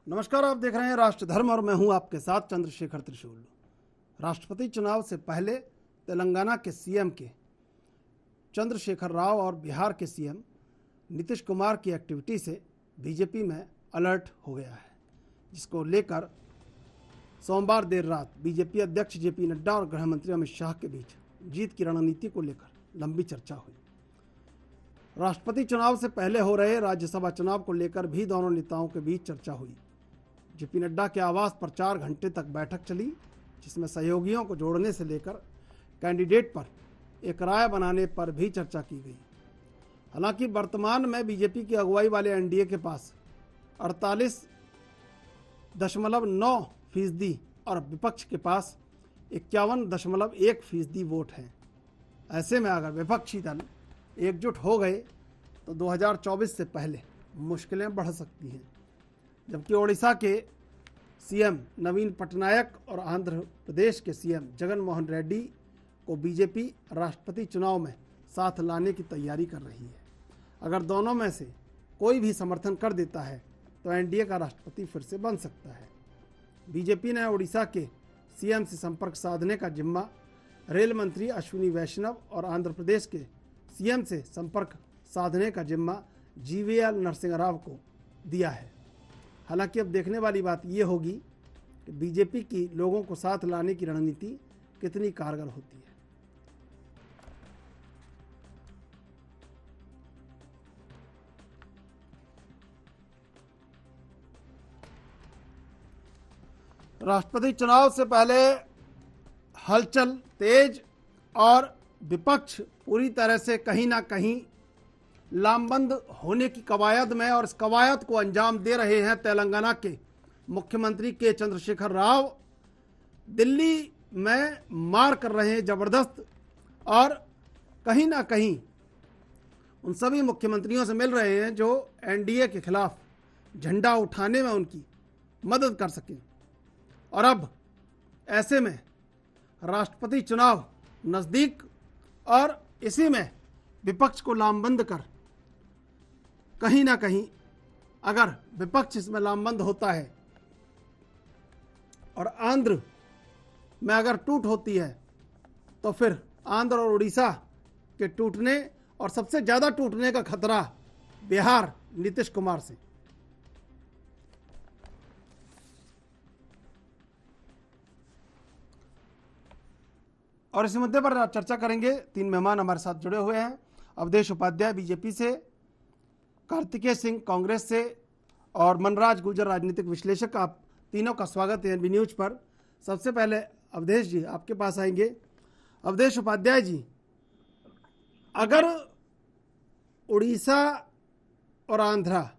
नमस्कार, आप देख रहे हैं राष्ट्र धर्म और मैं हूं आपके साथ चंद्रशेखर त्रिशूल। राष्ट्रपति चुनाव से पहले तेलंगाना के सीएम के चंद्रशेखर राव और बिहार के सीएम नीतीश कुमार की एक्टिविटी से बीजेपी में अलर्ट हो गया है, जिसको लेकर सोमवार देर रात बीजेपी अध्यक्ष जेपी नड्डा और गृह मंत्री अमित शाह के बीच जीत की रणनीति को लेकर लंबी चर्चा हुई। राष्ट्रपति चुनाव से पहले हो रहे राज्यसभा चुनाव को लेकर भी दोनों नेताओं के बीच चर्चा हुई। जेपी नड्डा के आवास पर 4 घंटे तक बैठक चली, जिसमें सहयोगियों को जोड़ने से लेकर कैंडिडेट पर एक राय बनाने पर भी चर्चा की गई। हालांकि वर्तमान में बीजेपी की अगुवाई वाले एनडीए के पास 48.9% और विपक्ष के पास 51.1% वोट हैं। ऐसे में अगर विपक्षी दल एकजुट हो गए तो 2024 से पहले मुश्किलें बढ़ सकती हैं। जबकि ओडिशा के सीएम नवीन पटनायक और आंध्र प्रदेश के सीएम जगन मोहन रेड्डी को बीजेपी राष्ट्रपति चुनाव में साथ लाने की तैयारी कर रही है। अगर दोनों में से कोई भी समर्थन कर देता है तो एनडीए का राष्ट्रपति फिर से बन सकता है। बीजेपी ने ओडिशा के सीएम से संपर्क साधने का जिम्मा रेल मंत्री अश्विनी वैष्णव और आंध्र प्रदेश के सीएम से संपर्क साधने का जिम्मा जीवीएल नरसिंह राव को दिया है। हालांकि अब देखने वाली बात यह होगी कि बीजेपी की लोगों को साथ लाने की रणनीति कितनी कारगर होती है। राष्ट्रपति चुनाव से पहले हलचल तेज और विपक्ष पूरी तरह से कहीं ना कहीं लामबंद होने की कवायद में, और इस कवायद को अंजाम दे रहे हैं तेलंगाना के मुख्यमंत्री के चंद्रशेखर राव। दिल्ली में मार कर रहे हैं जबरदस्त, और कहीं ना कहीं उन सभी मुख्यमंत्रियों से मिल रहे हैं जो एनडीए के खिलाफ झंडा उठाने में उनकी मदद कर सकें। और अब ऐसे में राष्ट्रपति चुनाव नज़दीक, और इसी में विपक्ष को लामबंद कर कहीं ना कहीं अगर विपक्ष इसमें लामबंद होता है और आंध्र में अगर टूट होती है तो फिर आंध्र और उड़ीसा के टूटने और सबसे ज़्यादा टूटने का खतरा बिहार नीतीश कुमार से। और इस मुद्दे पर चर्चा करेंगे। 3 मेहमान हमारे साथ जुड़े हुए हैं। अवधेश उपाध्याय बीजेपी से, कार्तिकेय सिंह कांग्रेस से और मनराज गुर्जर राजनीतिक विश्लेषक। आप तीनों का स्वागत है एनबी न्यूज पर। सबसे पहले अवधेश जी आपके पास आएंगे। अवधेश उपाध्याय जी, अगर उड़ीसा और आंध्रा,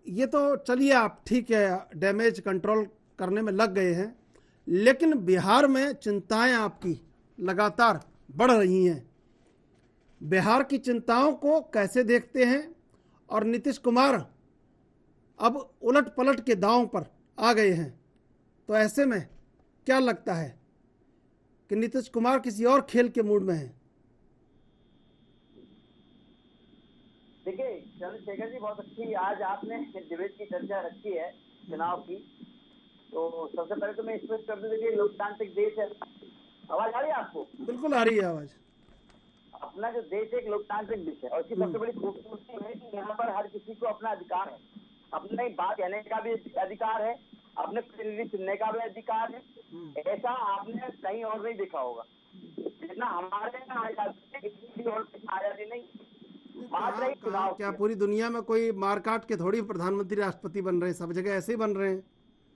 ये तो चलिए आप ठीक है डैमेज कंट्रोल करने में लग गए हैं, लेकिन बिहार में चिंताएं आपकी लगातार बढ़ रही हैं। बिहार की चिंताओं को कैसे देखते हैं? और नीतीश कुमार अब उलट पलट के दांव पर आ गए हैं, तो ऐसे में क्या लगता है कि नीतीश कुमार किसी और खेल के मूड में हैं? देखिए चंद्रशेखर जी, बहुत अच्छी आज आपने डिबेट की चर्चा रखी है चुनाव की। तो सबसे पहले तो मैं स्पष्ट कर दूं, देखिए लोकतांत्रिक देश है। आवाज आ रही है आपको? बिल्कुल आ रही है आवाज। अपना जो देश एक लोकतांत्रिक देश है और इसकी सबसे बड़ी खूबसूरती है कि यहाँ पर हर किसी को अपना अधिकार है, अपने बात कहने का भी अधिकार है, अपने प्रतिनिधि चुनने का भी अधिकार है। ऐसा आपने कहीं और नहीं देखा होगा। जितना हमारे यहाँ आजादी है, किसी और आजादी नहीं। बात रही चुनाव, क्या पूरी दुनिया में कोई मार काट के थोड़ी प्रधानमंत्री राष्ट्रपति बन रहे हैं? सब जगह ऐसे ही बन रहे हैं।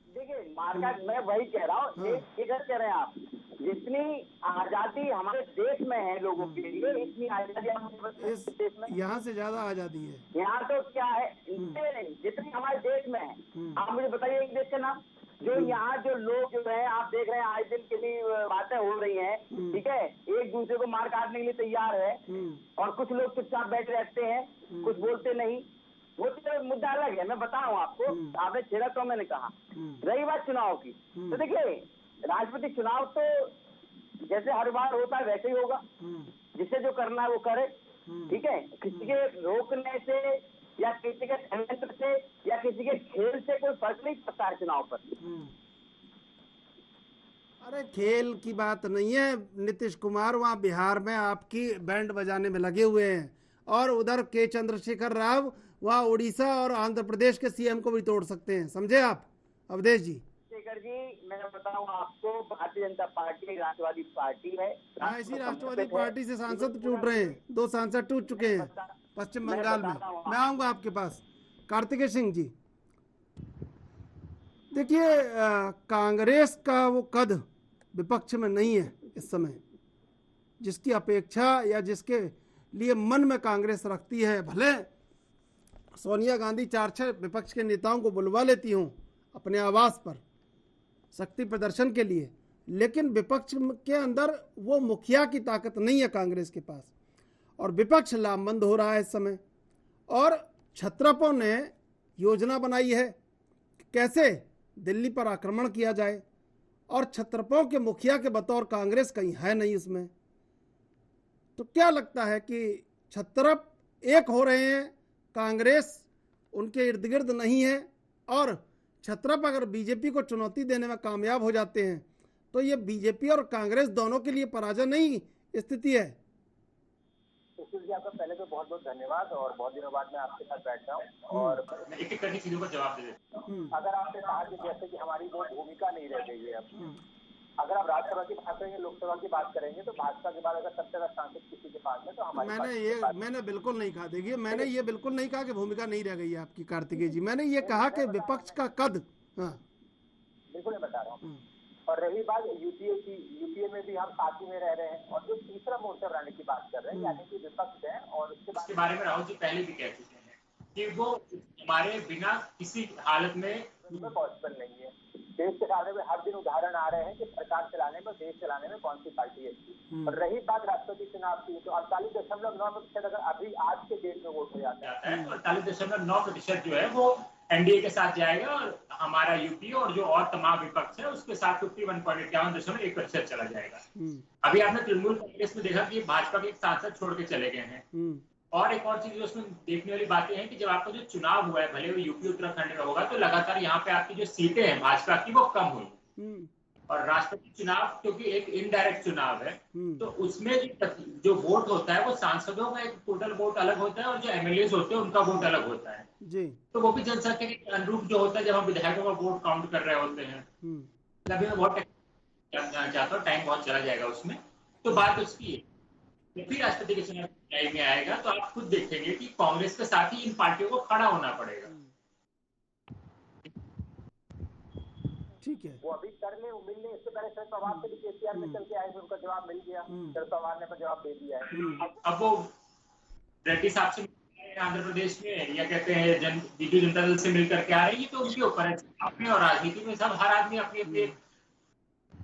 देखिए मार्केट, मैं वही कह रहा हूँ, एक कह रहे हैं आप, जितनी आजादी हमारे देश में है लोगों के लिए, इतनी आजादी हमारे देश में यहाँ से ज्यादा आजादी है। यहाँ तो क्या है, जितनी हमारे देश में है। आप मुझे बताइए एक देश का नाम जो यहाँ जो लोग जो है, आप देख रहे हैं आए दिन कितनी बातें हो रही हैं, ठीक है, एक दूसरे को मार काटने के लिए तैयार है, और कुछ लोग चुपचाप बैठे रहते हैं, कुछ बोलते नहीं। वो तो मुद्दा अलग है, मैं बता रहा हूँ आपको। आपने छेड़ा तो मैंने कहा। रही बात चुनाव की, तो देखिए राष्ट्रपति चुनाव तो जैसे हर बार होता है वैसे ही होगा। जिसे जो करना है वो करे, ठीक है। किसी के रोकने से या किसी के षड्यंत्र से या किसी के खेल से कोई नहीं सकता है चुनाव पर। अरे खेल की बात नहीं है, नीतीश कुमार वहाँ बिहार में आपकी बैंड बजाने में लगे हुए हैं, और उधर के चंद्रशेखर राव वहाँ उड़ीसा और आंध्र प्रदेश के सीएम को भी तोड़ सकते हैं, समझे आप अवधेश जी। शेखर जी, मैं बताऊं आपको, भारतीय जनता पार्टी राष्ट्रवादी पार्टी है, हाँ, इसी राष्ट्रवादी समर्पित है। पार्टी से सांसद टूट रहे हैं, 2 सांसद टूट चुके हैं पश्चिम बंगाल में। मैं आऊंगा आपके पास। कार्तिकेय सिंह जी, देखिए कांग्रेस का वो कद विपक्ष में नहीं है इस समय, जिसकी अपेक्षा या जिसके लिए मन में कांग्रेस रखती है। भले सोनिया गांधी 4-6 विपक्ष के नेताओं को बुलवा लेती हूँ अपने आवास पर शक्ति प्रदर्शन के लिए, लेकिन विपक्ष के अंदर वो मुखिया की ताकत नहीं है कांग्रेस के पास, और विपक्ष लामबंद हो रहा है इस समय। और छत्रपों ने योजना बनाई है कि कैसे दिल्ली पर आक्रमण किया जाए, और छत्रपों के मुखिया के बतौर कांग्रेस कहीं है नहीं इसमें। तो क्या लगता है कि छत्रप एक हो रहे हैं, कांग्रेस उनके इर्द गिर्द नहीं है, और छत्रप अगर बीजेपी को चुनौती देने में कामयाब हो जाते हैं तो ये बीजेपी और कांग्रेस दोनों के लिए पराजय नहीं स्थिति है। सुशील जी, आपका पहले तो बहुत बहुत धन्यवाद, और बहुत दिनों बाद मैं आपके साथ बैठ रहा हूँ और एक एक करके चीजों का जवाब दे देता हूँ। अगर आपने कहा कि जैसे कि हमारी वो भूमिका नहीं रह गई है अब, अगर आप राज्यसभा की बात करेंगे, लोकसभा की बात करेंगे, तो भाजपा के बाद अगर सबसे ज्यादा सांसद किसी के पास है तो हमारे मैंने बिल्कुल नहीं कहा, देखिए मैंने ये बिल्कुल नहीं कहा कि भूमिका नहीं रह गई है आपकी कार्तिकेय जी, मैंने ये कहा कि विपक्ष का कद। हाँ बिल्कुल मैं बता रहा हूँ। और रही बात यूपीए की, यूपीए में भी हम साथ ही में रह रहे हैं, और जो तीसरा मोर्चा बनाने की बात कर रहे हैं, यानी कि विपक्ष है, और उसके बारे में राहुल जी पहले भी कह चुके हैं कि वो हमारे बिना किसी हालत में पॉसिबल नहीं है। देश चलाने में हर दिन उदाहरण आ रहे हैं कि सरकार चलाने में, देश चलाने में कौन सी पार्टी अच्छी। और रही बात राष्ट्रपति चुनाव की, तो 48.9% अगर अभी आज के डेट में वोट हो जाता है, तो 48.9% जो है वो एनडीए के साथ जाएगा, और हमारा यूपी और जो और तमाम विपक्ष है उसके साथ 51.51% चला जाएगा। अभी आपने तृणमूल कांग्रेस में देखा कि भाजपा के एक सांसद छोड़ के चले गए हैं। और एक और चीज जो उसमें देखने वाली बातें हैं कि जब आपका जो चुनाव हुआ है, भले वो यूपी उत्तराखंड में होगा, तो लगातार यहाँ पे आपकी जो सीटें हैं भाजपा की वो कम हुई। और राष्ट्रपति चुनाव क्योंकि एक इनडायरेक्ट चुनाव है, तो उसमें जो वोट होता है वो सांसदों का एक टोटल वोट अलग होता है, और जो एमएलए होते हैं उनका वोट अलग होता है जी। तो वो भी जनसंख्या के अनुरूप जो होता है, जब हम विधायकों का वोट काउंट कर रहे होते हैं, अभी मैं बहुत चाहता हूँ, टाइम बहुत चला जाएगा उसमें, तो बात उसकी है। फिर राष्ट्रपति के चुनाव में आएगा तो आप खुद देखेंगे कि कांग्रेस के साथ ही इन पार्टियों को खड़ा होना पड़ेगा। ठीक है, वो अभी कर ले, वो मिलने इससे पहले शरद पवार से भी केसीआर में चल के आए, उनका जवाब मिल गया, शरद पवार ने जवाब दे दिया है। अब वो रेड्डी साहब से आंध्र प्रदेश में, या कहते हैं बीजू जनता दल से मिलकर के आ रही है, तो उनके ऊपर है। अपने और राजनीति में सब हर आदमी अपनी अपनी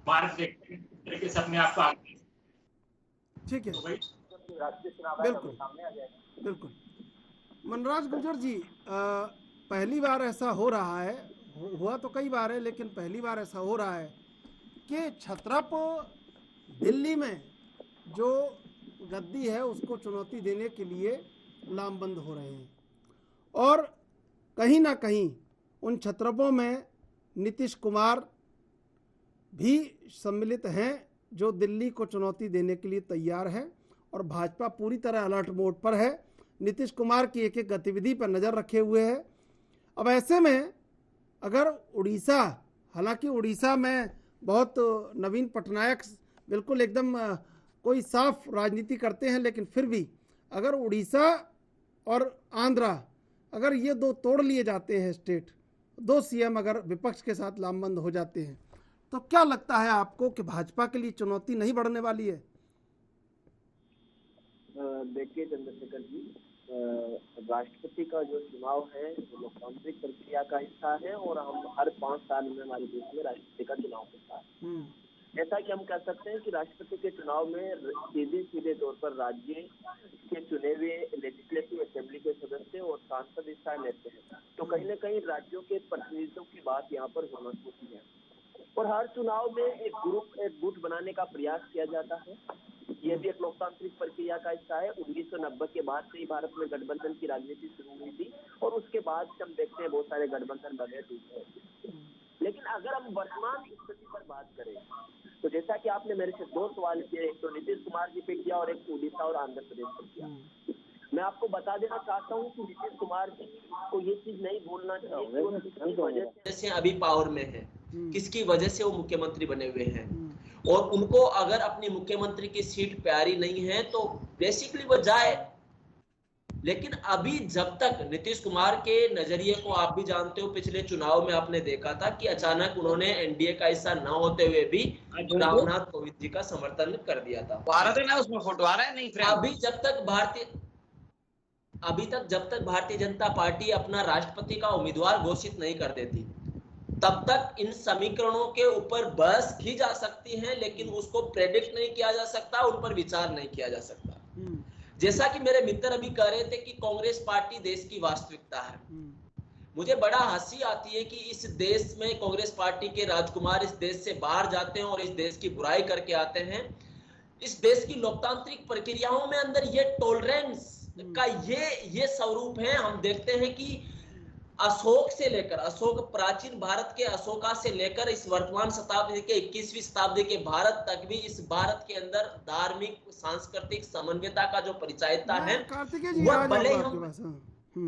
भारत देखते हैं तरीके से अपने आप को आगे। ठीक है, तो भाई राष्ट्रीय चुनाव बिल्कुल सामने आ जाएगा। बिल्कुल। मनराज गुर्जर जी, पहली बार ऐसा हो रहा है, हुआ तो कई बार है, लेकिन पहली बार ऐसा हो रहा है कि छत्रप दिल्ली में जो गद्दी है उसको चुनौती देने के लिए लामबंद हो रहे हैं, और कहीं ना कहीं उन छत्रपों में नीतीश कुमार भी सम्मिलित हैं जो दिल्ली को चुनौती देने के लिए तैयार है, और भाजपा पूरी तरह अलर्ट मोड पर है, नीतीश कुमार की एक एक गतिविधि पर नज़र रखे हुए है। अब ऐसे में अगर उड़ीसा, हालांकि उड़ीसा में बहुत नवीन पटनायक बिल्कुल एकदम कोई साफ राजनीति करते हैं, लेकिन फिर भी अगर उड़ीसा और आंध्रा अगर ये दो तोड़ लिए जाते हैं स्टेट, 2 सीएम अगर विपक्ष के साथ लामबंद हो जाते हैं, तो क्या लगता है आपको कि भाजपा के लिए चुनौती नहीं बढ़ने वाली है? देखिए चंद्रशेखर जी, राष्ट्रपति का जो चुनाव है वो लोकतांत्रिक प्रक्रिया का हिस्सा है, और हम हर 5 साल में हमारे देश में राष्ट्रपति का चुनाव होता है। ऐसा कि हम कह सकते हैं कि राष्ट्रपति के चुनाव में सीधे तौर पर राज्य के चुने हुए लेजिस्लेटिव असेंबली के सदस्य और सांसद हिस्सा लेते हैं, तो कहीं न कहीं राज्यों के प्रतिनिधित्व की बात यहाँ पर होना होती है। और हर चुनाव में एक गुट बनाने का प्रयास किया जाता है। ये भी एक लोकतांत्रिक प्रक्रिया का हिस्सा है। 1990 के बाद से ही भारत में गठबंधन की राजनीति शुरू हुई थी, और उसके बाद हम देखते हैं बहुत सारे गठबंधन बने टूटे। लेकिन अगर हम वर्तमान स्थिति पर बात करें तो जैसा कि आपने मेरे से 2 सवाल किए, एक तो नीतीश कुमार जी पे किया और एक उड़ीसा और आंध्र प्रदेश पर किया। मैं आपको बता देना चाहता हूँ कि नीतीश कुमार जी को ये चीज नहीं भूलना चाहिए कि वो किसकी वजह से अभी पावर में है, किसकी वजह से वो मुख्यमंत्री बने हुए हैं, और उनको अगर अपनी मुख्यमंत्री की सीट प्यारी नहीं है तो बेसिकली वो जाए। लेकिन अभी जब तक नीतीश कुमार के नजरिए को आप भी जानते हो, पिछले चुनाव में आपने देखा था कि अचानक उन्होंने एनडीए का हिस्सा न होते हुए भी रामनाथ कोविंद जी का समर्थन कर दिया था। भारत है ना, उसमें फोटो आ रहा है नहीं फ्रेंड। अभी तक जब तक भारतीय जनता पार्टी अपना राष्ट्रपति का उम्मीदवार घोषित नहीं कर देती तब तक इन समीकरणों के ऊपर बहस की जा सकती है, लेकिन उसको प्रेडिक्ट नहीं किया जा सकता, उन पर विचार नहीं किया जा सकता। जैसा कि मेरे मित्र अभी कह रहे थे कि कांग्रेस पार्टी देश की वास्तविकता है, मुझे बड़ा हंसी आती है कि इस देश में कांग्रेस पार्टी के राजकुमार इस देश से बाहर जाते हैं और इस देश की बुराई करके आते हैं। इस देश की लोकतांत्रिक प्रक्रियाओं में अंदर ये टॉलरेंस का ये स्वरूप है। हम देखते हैं कि अशोक से लेकर, अशोक प्राचीन भारत के अशोका से लेकर इस वर्तमान शताब्दी के 21वीं शताब्दी के भारत तक भी इस भारत के अंदर धार्मिक सांस्कृतिक समन्वयता का जो परिचायकता है, वह भले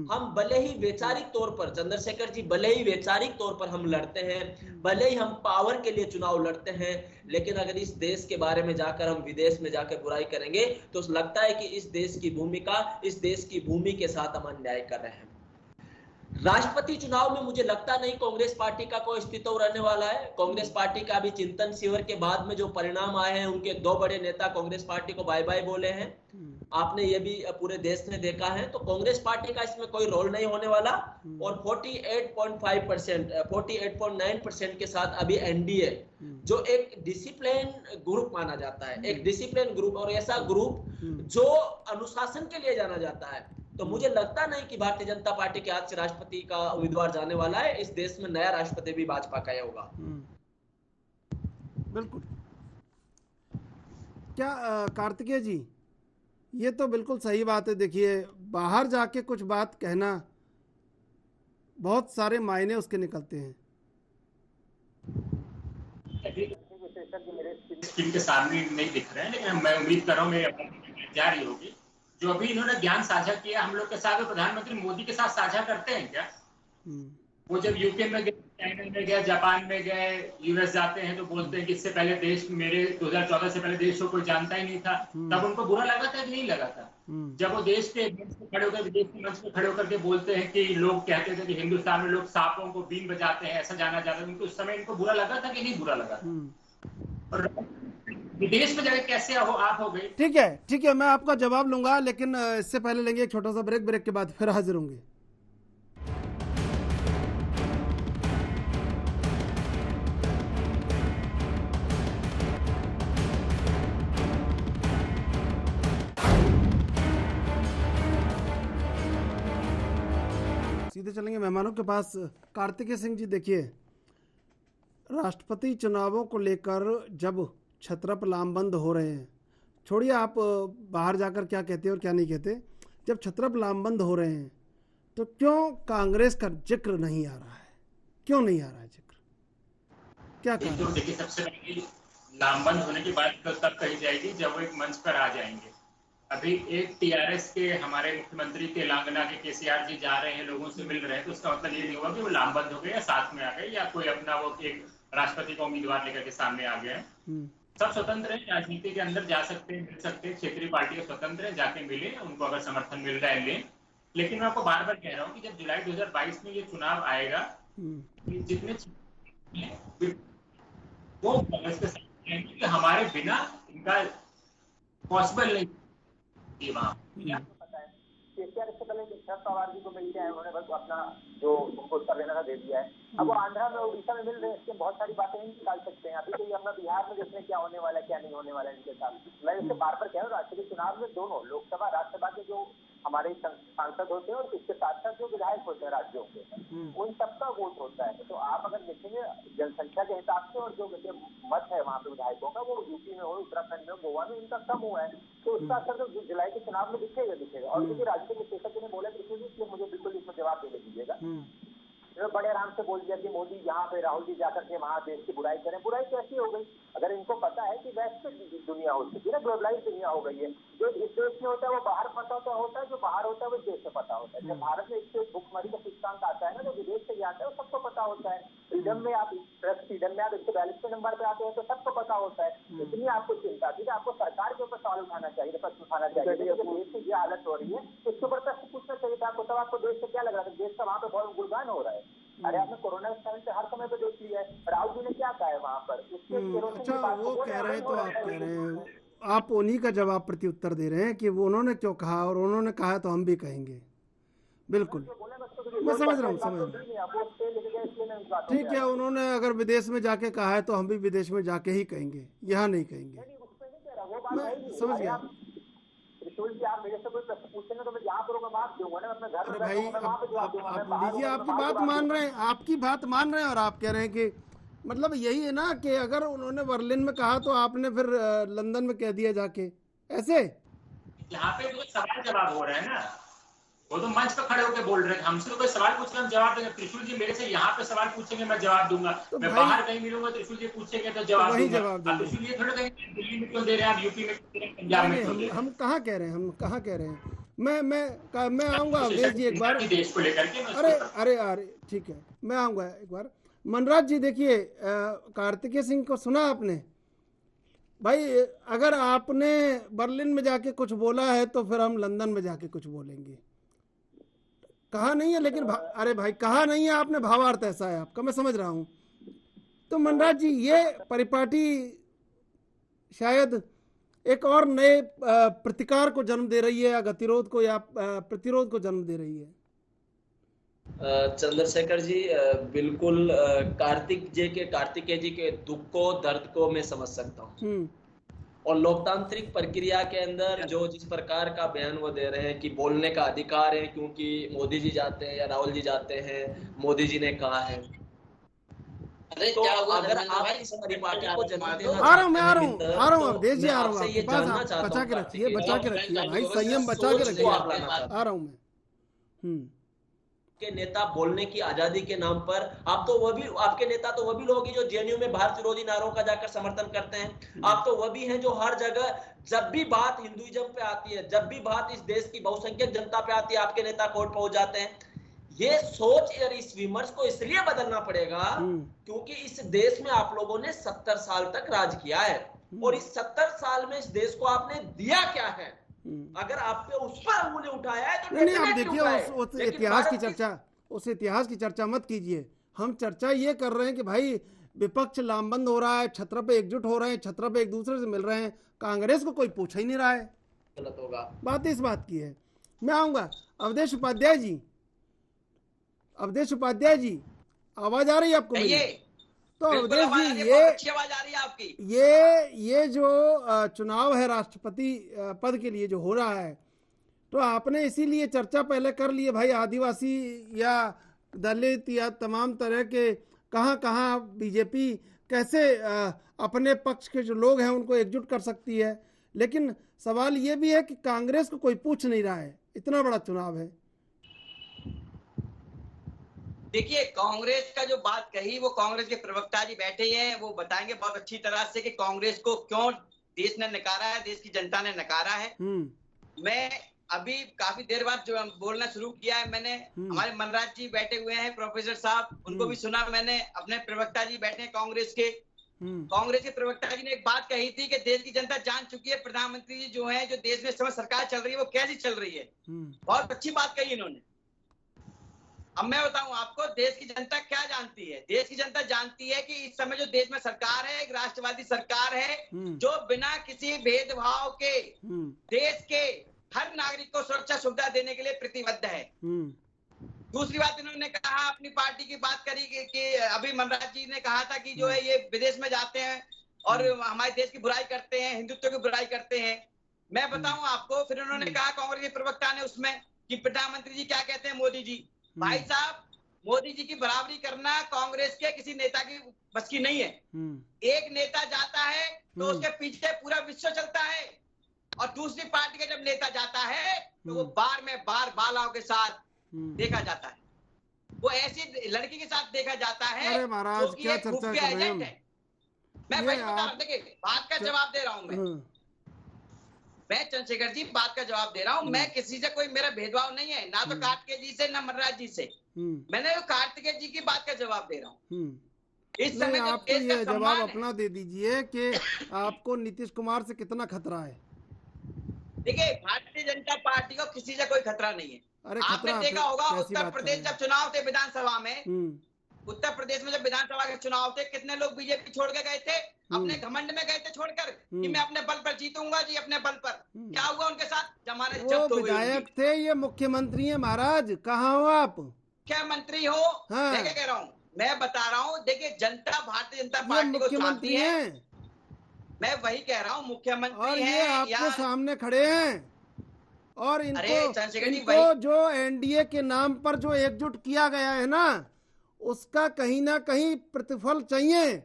हम भले ही वैचारिक तौर पर, चंद्रशेखर जी, भले ही वैचारिक तौर पर हम लड़ते हैं, भले ही हम पावर के लिए चुनाव लड़ते हैं, लेकिन अगर इस देश के बारे में जाकर हम विदेश में जाकर बुराई करेंगे तो लगता है कि इस देश की भूमिका, इस देश की भूमि के साथ हम अन्याय कर रहे हैं। राष्ट्रपति चुनाव में मुझे लगता नहीं कांग्रेस पार्टी का कोई अस्तित्व रहने वाला है। कांग्रेस पार्टी का भी चिंतन शिविर के बाद में जो परिणाम आए हैं, उनके 2 बड़े नेता कांग्रेस पार्टी को बाय बाय बोले हैं, आपने ये भी पूरे देश ने देखा है। तो कांग्रेस पार्टी का इसमें कोई रोल नहीं होने वाला। और 48.5%, 48.9% के साथ अभी एनडीए, जो एक डिसिप्लिन ग्रुप माना जाता है, एक डिसिप्लिन ग्रुप और ऐसा ग्रुप जो अनुशासन के लिए जाना जाता है, तो मुझे लगता नहीं कि भारतीय जनता पार्टी के हाथ से राष्ट्रपति का उम्मीदवार जाने वाला है। इस देश में नया राष्ट्रपति भी भाजपा का ही होगा। बिल्कुल। क्या कार्तिकेय जी, ये तो बिल्कुल सही बात है। देखिए, बाहर जाके कुछ बात कहना, बहुत सारे मायने उसके निकलते हैं। स्क्रीन के सामने नहीं दिख रहे हैं, लेकिन मैं उम्मीद कर रहा हूँ मेरी जारी होगी। जो अभी इन्होंने ज्ञान साझा किया हम लोग के साथ, प्रधानमंत्री मोदी के साथ साझा करते हैं क्या? वो जब यूके में गए, चाइना में गए, जापान में गए, यूएस जाते हैं तो बोलते हैं कि इससे पहले देश, मेरे 2014 से पहले देश को कोई जानता ही नहीं था। तब उनको बुरा लगा था कि नहीं लगा था? जब वो देश के मंच पे खड़े होकर, विदेश के मंच पे खड़े होकर के बोलते हैं कि लोग कहते थे कि हिंदुस्तान में लोग सांपों को बीन बजाते हैं, ऐसा जाना जाता है, उनको उस समय इनको बुरा लगा था कि नहीं बुरा लगा? और विदेश में जाके कैसे आप हो गए? ठीक है, मैं आपका जवाब लूंगा, लेकिन इससे पहले लेंगे एक छोटा सा ब्रेक के बाद फिर हाजिर होंगे। सीधे चलेंगे मेहमानों के पास। कार्तिकेय सिंह जी, देखिए, राष्ट्रपति चुनावों को लेकर जब छत्रप लामबंद हो रहे हैं, छोड़िए आप बाहर जाकर क्या कहते हैं और क्या नहीं कहते, जब छत्रप लामबंद हो रहे हैं तो क्यों कांग्रेस का जिक्र नहीं आ रहा है? क्यों नहीं आ रहा है जिक्र? क्या कारण? देखिए, सबसे पहले लामबंद होने की बात तो तब कही जाएगी जब वो एक मंच पर आ जाएंगे। अभी एक टीआरएस के हमारे मुख्यमंत्री तेलंगाना के केसीआर जी जा रहे हैं, लोगों से मिल रहे हैं, तो उसका मतलब ये नहीं होगा कि वो लामबंद हो गए या साथ में आ गए या कोई अपना वो एक राष्ट्रपति का उम्मीदवार लेकर के सामने आ गए। सब स्वतंत्र है, राजनीति के अंदर जा सकते हैं, मिल सकते हैं, क्षेत्रीय पार्टियां स्वतंत्र है, जाके मिले, उनको अगर समर्थन मिल रहा है लें। लेकिन मैं आपको बार बार कह रहा हूँ कि जब जुलाई 2022 में ये चुनाव आएगा, जितने वो कांग्रेस के साथ रहेंगे कि हमारे बिना इनका पॉसिबल नहीं। केसीआर इससे पहले शरद पवार जी को मिल के आए, उन्होंने बस अपना जो उनको उत्तर देना था दे दिया है। अब वो आंध्रा में, उड़ीसा में मिल रहे हैं, इसके बहुत सारी बातें नहीं निकाल सकते हैं। अभी तो ये अपना बिहार में देखने क्या होने वाला है, क्या नहीं होने वाला है इनके साथ। मैं इससे बार बार कह रहा हूँ, राष्ट्रपति चुनाव में दोनों लोकसभा राज्यसभा के जो हमारे सांसद होते हैं और इसके साथ साथ जो विधायक होते हैं राज्यों के, उन सबका वोट होता है। तो आप अगर देखेंगे जनसंख्या के हिसाब से और जो मत है वहाँ पे विधायकों का, वो यूपी में हो, उत्तराखंड में, गोवा में इनका कम हुआ है। तो उसका असर तो जुलाई के चुनाव में दिखेगा। और क्योंकि राजनीतिक विशेषज्ञ ने बोला, इसलिए मुझे बिल्कुल इसमें जवाब दे दीजिएगा। इन्होंने बड़े आराम से बोल दिया कि मोदी यहाँ पे राहुल जी जाकर के वहाँ देश की बुराई करें। बुराई कैसी हो गई? अगर इनको पता है कि वैश्विक दुनिया हो चुकी है ना, ग्लोबलाइज दुनिया हो गई है, जो इस देश में होता है वो बाहर पता होता है, जो बाहर होता है वो देश में पता होता है। जब भारत में इससे भुखमरी का सिद्धांत आता है ना, जो विदेश से आता है वो सबको पता होता है। फ्रीडम में आप प्रेस फ्रीडम में आप 142वें नंबर पे आते हैं तो सबको पता होता है। इतनी आपको चिंता थी कि आपको सरकार के ऊपर सवाल उठाना चाहिए, प्रश्न उठाना चाहिए। देश की ये हालत हो रही है इसके ऊपर प्रश्न पूछना चाहिए था आपको। तब आपको देश से क्या लग रहा था? देश का वहाँ पे बहुत गुणगान हो रहा है। अरे आपने कोरोना टाइम से हर समय पे देख लिया है, राहुल जी ने क्या कहा है वहाँ पर। अच्छा, वो कह रहे हैं तो आप कह रहे हैं, आप उन्हीं का जवाब प्रत्युत्तर दे रहे हैं कि वो उन्होंने क्यों कहा और उन्होंने कहा तो हम भी कहेंगे। बिल्कुल, मैं समझ रहा हूँ। ठीक है, उन्होंने अगर विदेश में जाके कहा है तो हम भी विदेश में जाके ही कहेंगे, यहाँ नहीं कहेंगे। मैं समझ गया। आप मेरे से कोई प्रश्न पूछेंगे तो मैं जहाँ पर मैं बात दूंगा ना, अपने घर में भाई आप लीजिए, आपकी बात मान रहे हैं, आपकी बात मान रहे हैं और आप कह रहे हैं कि मतलब यही है ना कि अगर उन्होंने बर्लिन में कहा तो आपने फिर लंदन में कह दिया जाके, ऐसे यहाँ पे तो सवाल जवाब हो रहा है ना, वो तो मंच पे खड़े होकर बोल रहे हैं। हमसे तो कोई सवाल पूछ रहे हम जवाब देंगे। त्रिशूल जी मेरे से यहाँ पे सवाल पूछेंगे मैं जवाब दूंगा। तो मैं बाहर कहीं मिलूंगा त्रिशूल जी पूछेंगे तो जवाब दूंगा। त्रिशूल जी थोड़ा कहीं दिल्ली में क्यों दे रहे हैं, आप यूपी में, पंजाब में क्यों दे रहे हैं? हम कहाँ कह रहे हैं, हम कहाँ कह रहे हैं। मैं आऊंगा अवधेश जी एक बार देश को लेकर के। अरे ठीक है, मैं आऊंगा एक बार। मनराज जी देखिए, कार्तिकेय सिंह को सुना आपने? भाई अगर आपने बर्लिन में जाके कुछ बोला है तो फिर हम लंदन में जाके कुछ बोलेंगे। कहा नहीं है लेकिन अरे भाई कहा नहीं है आपने, भावार्थ ऐसा है आपका, मैं समझ रहा हूं। तो मनराज जी ये परिपाटी शायद एक और नए प्रतिकार को जन्म दे रही है या गतिरोध को या प्रतिरोध को जन्म दे रही है। चंद्रशेखर जी बिल्कुल कार्तिकेय जी के दुख को, दर्द को मैं समझ सकता हूँ। और लोकतांत्रिक प्रक्रिया के अंदर जो जिस प्रकार का बयान वो दे रहे हैं कि बोलने का अधिकार है क्योंकि मोदी जी जाते हैं या राहुल जी जाते हैं, मोदी जी ने कहा है। अरे तो अगर आप इस परिपाटी को जन्म देना, आ रहा हूँ अवधेश जी, आ रहा हूँ आपके पास। बचा के रखिए भाई, संयम बचा के रखिए। आ रहा हूँ मैं। के नेता बोलने की आजादी के नाम पर आप तो वह भी, आपके नेता तो वह भी लोग जो जेएनयू में भारत विरोधी नारों का जाकर समर्थन करते हैं। आप तो वह भी हैं जो हर जगह जब भी बात हिंदुइज्म पे आती है, जब भी बात इस देश की बहुसंख्यक जनता पे आती है, आपके नेता कोर्ट पहुंच जाते हैं। ये सोच और इस विमर्श को इसलिए बदलना पड़ेगा क्योंकि इस देश में आप लोगों ने 70 साल तक राज किया है और इस 70 साल में इस देश को आपने दिया क्या है। अगर आपने उस पर उंगली उठाया है तो नहीं, आप देखिए उस इतिहास की चर्चा मत कीजिए। हम चर्चा ये कर रहे हैं कि भाई विपक्ष लामबंद हो रहा है, छत्र पे एकजुट हो रहे हैं, छत्र पे एक दूसरे से मिल रहे हैं, कांग्रेस को कोई पूछ ही नहीं रहा है। गलत होगा, बात इस बात की है। मैं आऊंगा अवधेश उपाध्याय जी। अवधेश उपाध्याय जी, आवाज आ रही है आपको? तो अवधेश जी अच्छी आवाज आ रही है आपकी। ये जो चुनाव है राष्ट्रपति पद के लिए जो हो रहा है, तो आपने इसीलिए चर्चा पहले कर ली है भाई, आदिवासी या दलित या तमाम तरह के कहाँ बीजेपी कैसे अपने पक्ष के जो लोग हैं उनको एकजुट कर सकती है। लेकिन सवाल ये भी है कि कांग्रेस को कोई पूछ नहीं रहा है, इतना बड़ा चुनाव है। देखिए, कांग्रेस का जो बात कही वो कांग्रेस के प्रवक्ता जी बैठे हैं, वो बताएंगे बहुत अच्छी तरह से कि कांग्रेस को क्यों देश ने नकारा है, देश की जनता ने नकारा है। मैं अभी काफी देर बाद जो बोलना शुरू किया है मैंने, हमारे मनराज जी बैठे हुए हैं, प्रोफेसर साहब, उनको भी सुना मैंने। अपने प्रवक्ता जी बैठे हैं कांग्रेस के प्रवक्ता जी ने एक बात कही थी कि देश की जनता जान चुकी है प्रधानमंत्री जी जो है, जो देश में इस समय सरकार चल रही है वो कैसी चल रही है। बहुत अच्छी बात कही इन्होंने। अब मैं बताऊं आपको, देश की जनता क्या जानती है। देश की जनता जानती है कि इस समय जो देश में सरकार है एक राष्ट्रवादी सरकार है जो बिना किसी भेदभाव के देश के हर नागरिक को सुरक्षा सुविधा देने के लिए प्रतिबद्ध है। दूसरी बात इन्होंने कहा, अपनी पार्टी की बात करी कि अभी मनराज जी ने कहा था कि जो है ये विदेश में जाते हैं और हमारे देश की बुराई करते हैं, हिंदुत्व की बुराई करते हैं। मैं बताऊं आपको, फिर उन्होंने कहा कांग्रेस के प्रवक्ता ने उसमें कि प्रधानमंत्री जी क्या कहते हैं मोदी जी। भाई साहब, मोदी जी की बराबरी करना कांग्रेस के किसी नेता की बस की नहीं है। एक नेता जाता है तो उसके पीछे पूरा विश्व चलता है और दूसरी पार्टी का जब नेता जाता है तो वो बार में बार बालाओं के साथ देखा जाता है। वो ऐसी लड़की के साथ देखा जाता है। अरे महाराज, जो कि क्या एक चर्चा खुफिया कर रहे हैं एजेंट हम? है। मैं वही बता रहा हूँ, देखिए बात का जवाब दे रहा हूँ मैं चंद्रशेखर जी बात का जवाब दे रहा हूँ। मैं किसी से कोई मेरा भेदभाव नहीं है, ना तो कार्तिकेय जी से ना मनराज जी से। मैंने कार्तिकेय जी की बात का जवाब दे रहा हूँ। इस समय आप तो देश का ये जवाब सम्मान अपना है। दे दीजिए कि आपको नीतीश कुमार से कितना खतरा है? देखिए भारतीय जनता पार्टी को किसी से कोई खतरा नहीं है। अरे आपने खतरा देखा होगा कैसी उत्तर बात कर प्रदेश रहे हैं? जब चुनाव थे विधानसभा में, हम्म उत्तर प्रदेश में जब विधानसभा के चुनाव थे, कितने लोग बीजेपी छोड़ के गए थे? अपने घमंड में गए थे छोड़कर कि मैं अपने बल पर जीतूंगा जी, अपने बल पर। क्या हुआ उनके साथ? जमानत वो जब्त हो गई विधायक उनकी। थे, ये मुख्यमंत्री हैं महाराज, कहाँ हो आप? मुख्यमंत्री हो। हाँ। मैं क्या कह रहा हूँ, मैं बता रहा हूँ, देखिए जनता भारतीय जनता ये पार्टी को चाहती मुख्यमंत्री है। हैं मैं वही कह रहा हूँ, और मुख्यमंत्री ये है आपके या सामने खड़े हैं, और अरे चंद्रशेखर जी इनको जो एनडीए के नाम पर जो एकजुट किया गया है ना, उसका कहीं ना कहीं प्रतिफल चाहिए।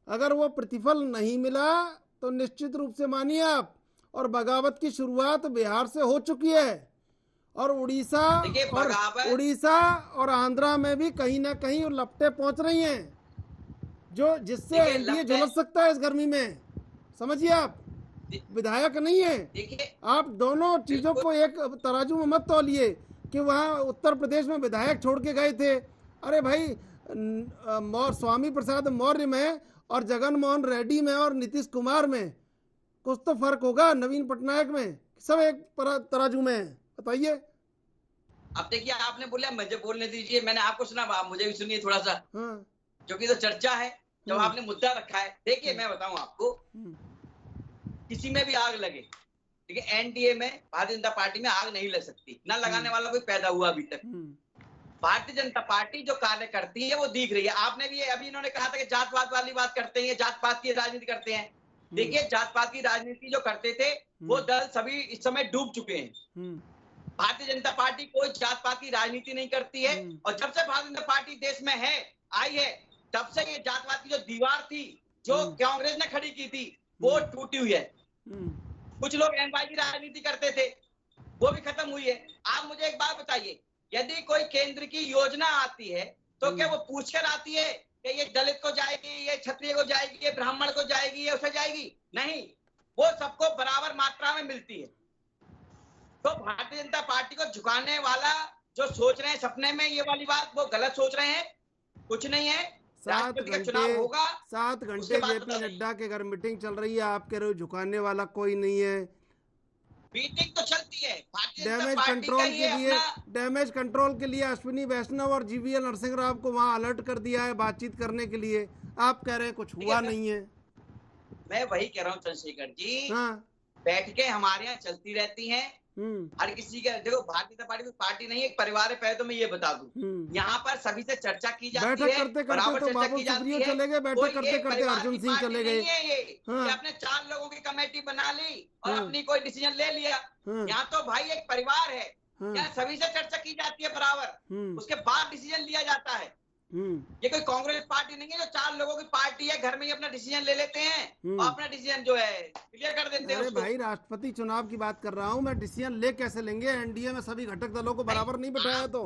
अगर वो प्रतिफल नहीं मिला तो निश्चित रूप से मानिए आप, और बगावत की शुरुआत बिहार से हो चुकी है, और उड़ीसा और आंध्रा में भी कहीं ना कहीं लपटें पहुंच रही हैं, जो जिससे एनडीए झुलस सकता है इस गर्मी में। समझिए, आप विधायक नहीं है, आप दोनों चीजों को एक तराजू में मत तौलिए कि वहाँ उत्तर प्रदेश में विधायक छोड़ के गए थे। अरे भाई, स्वामी प्रसाद मौर्य में और जगन मोहन रेड्डी में और नीतीश कुमार में कुछ तो फर्क होगा, नवीन पटनायक में, सब एक तराजू में है। बताइए। अब देखिए, आपने बोला मुझे बोलने दीजिए, मैंने आपको सुना, आप मुझे भी सुनिए थोड़ा सा। हाँ। क्योंकि तो चर्चा है, जब आपने मुद्दा रखा है। देखिए मैं बताऊं आपको, किसी में भी आग लगे, ठीक है, एनडीए में भारतीय जनता पार्टी में आग नहीं लग सकती, ना लगाने वाला कोई पैदा हुआ अभी तक। भारतीय जनता पार्टी जो कार्य करती है वो दिख रही है। आपने भी अभी इन्होंने कहा था कि जात पात वाली बात करते हैं, जात पात की राजनीति करते हैं। देखिए, जात पात की राजनीति जो करते थे वो दल सभी इस समय डूब चुके हैं। भारतीय जनता पार्टी कोई जात पात की राजनीति नहीं करती है, और जब से भारतीय जनता पार्टी देश में है, आई है, तब से ये जात पात की जो दीवार थी जो कांग्रेस ने खड़ी की थी वो टूटी हुई है। कुछ लोग एनवाई की राजनीति करते थे, वो भी खत्म हुई है। आप मुझे एक बात बताइए, यदि कोई केंद्र की योजना आती है तो क्या वो पूछकर आती है कि ये दलित को जाएगी, ये क्षत्रिय को जाएगी, ये ब्राह्मण को जाएगी, ये उसे जाएगी? नहीं, वो सबको बराबर मात्रा में मिलती है। तो भारतीय जनता पार्टी को झुकाने वाला जो सोच रहे हैं सपने में ये वाली बात, वो गलत सोच रहे हैं। कुछ नहीं है, 7 घंटे जेपी नड्डा के घर मीटिंग चल रही है, आप कह रहे हो झुकाने वाला कोई नहीं है। मीटिंग तो चलती है डैमेज कंट्रोल के लिए अश्विनी वैष्णव और जीवीएल नरसिंह राव को वहाँ अलर्ट कर दिया है बातचीत करने के लिए। आप कह रहे हैं कुछ हुआ नहीं है। मैं वही कह रहा हूँ चंद्रशेखर जी, हाँ। बैठकें हमारे यहाँ चलती रहती हैं। हर किसी का, देखो भारतीय जनता पार्टी कोई पार्टी नहीं है, एक परिवार है, पहले तो मैं ये बता दूं। यहाँ पर सभी से चर्चा की जाती है, बैठक करते करते तो बाबू सुप्रियो चले गए, बैठक करते करते अर्जुन सिंह चले गए। ये अपने 4 लोगों की कमेटी बना ली और अपनी कोई डिसीजन ले लिया। यहाँ तो भाई एक परिवार है, यहाँ सभी से चर्चा की जाती है बराबर, उसके बाद डिसीजन लिया जाता है। ये कोई कांग्रेस पार्टी नहीं है जो 4 लोगों की पार्टी है, घर में ही अपना डिसीजन ले लेते हैं और अपना डिसीजन जो है क्लियर कर देते हैं। अरे भाई, राष्ट्रपति चुनाव की बात कर रहा हूँ मैं, डिसीजन ले कैसे लेंगे? एनडीए में सभी घटक दलों को बराबर नहीं बिठाया। तो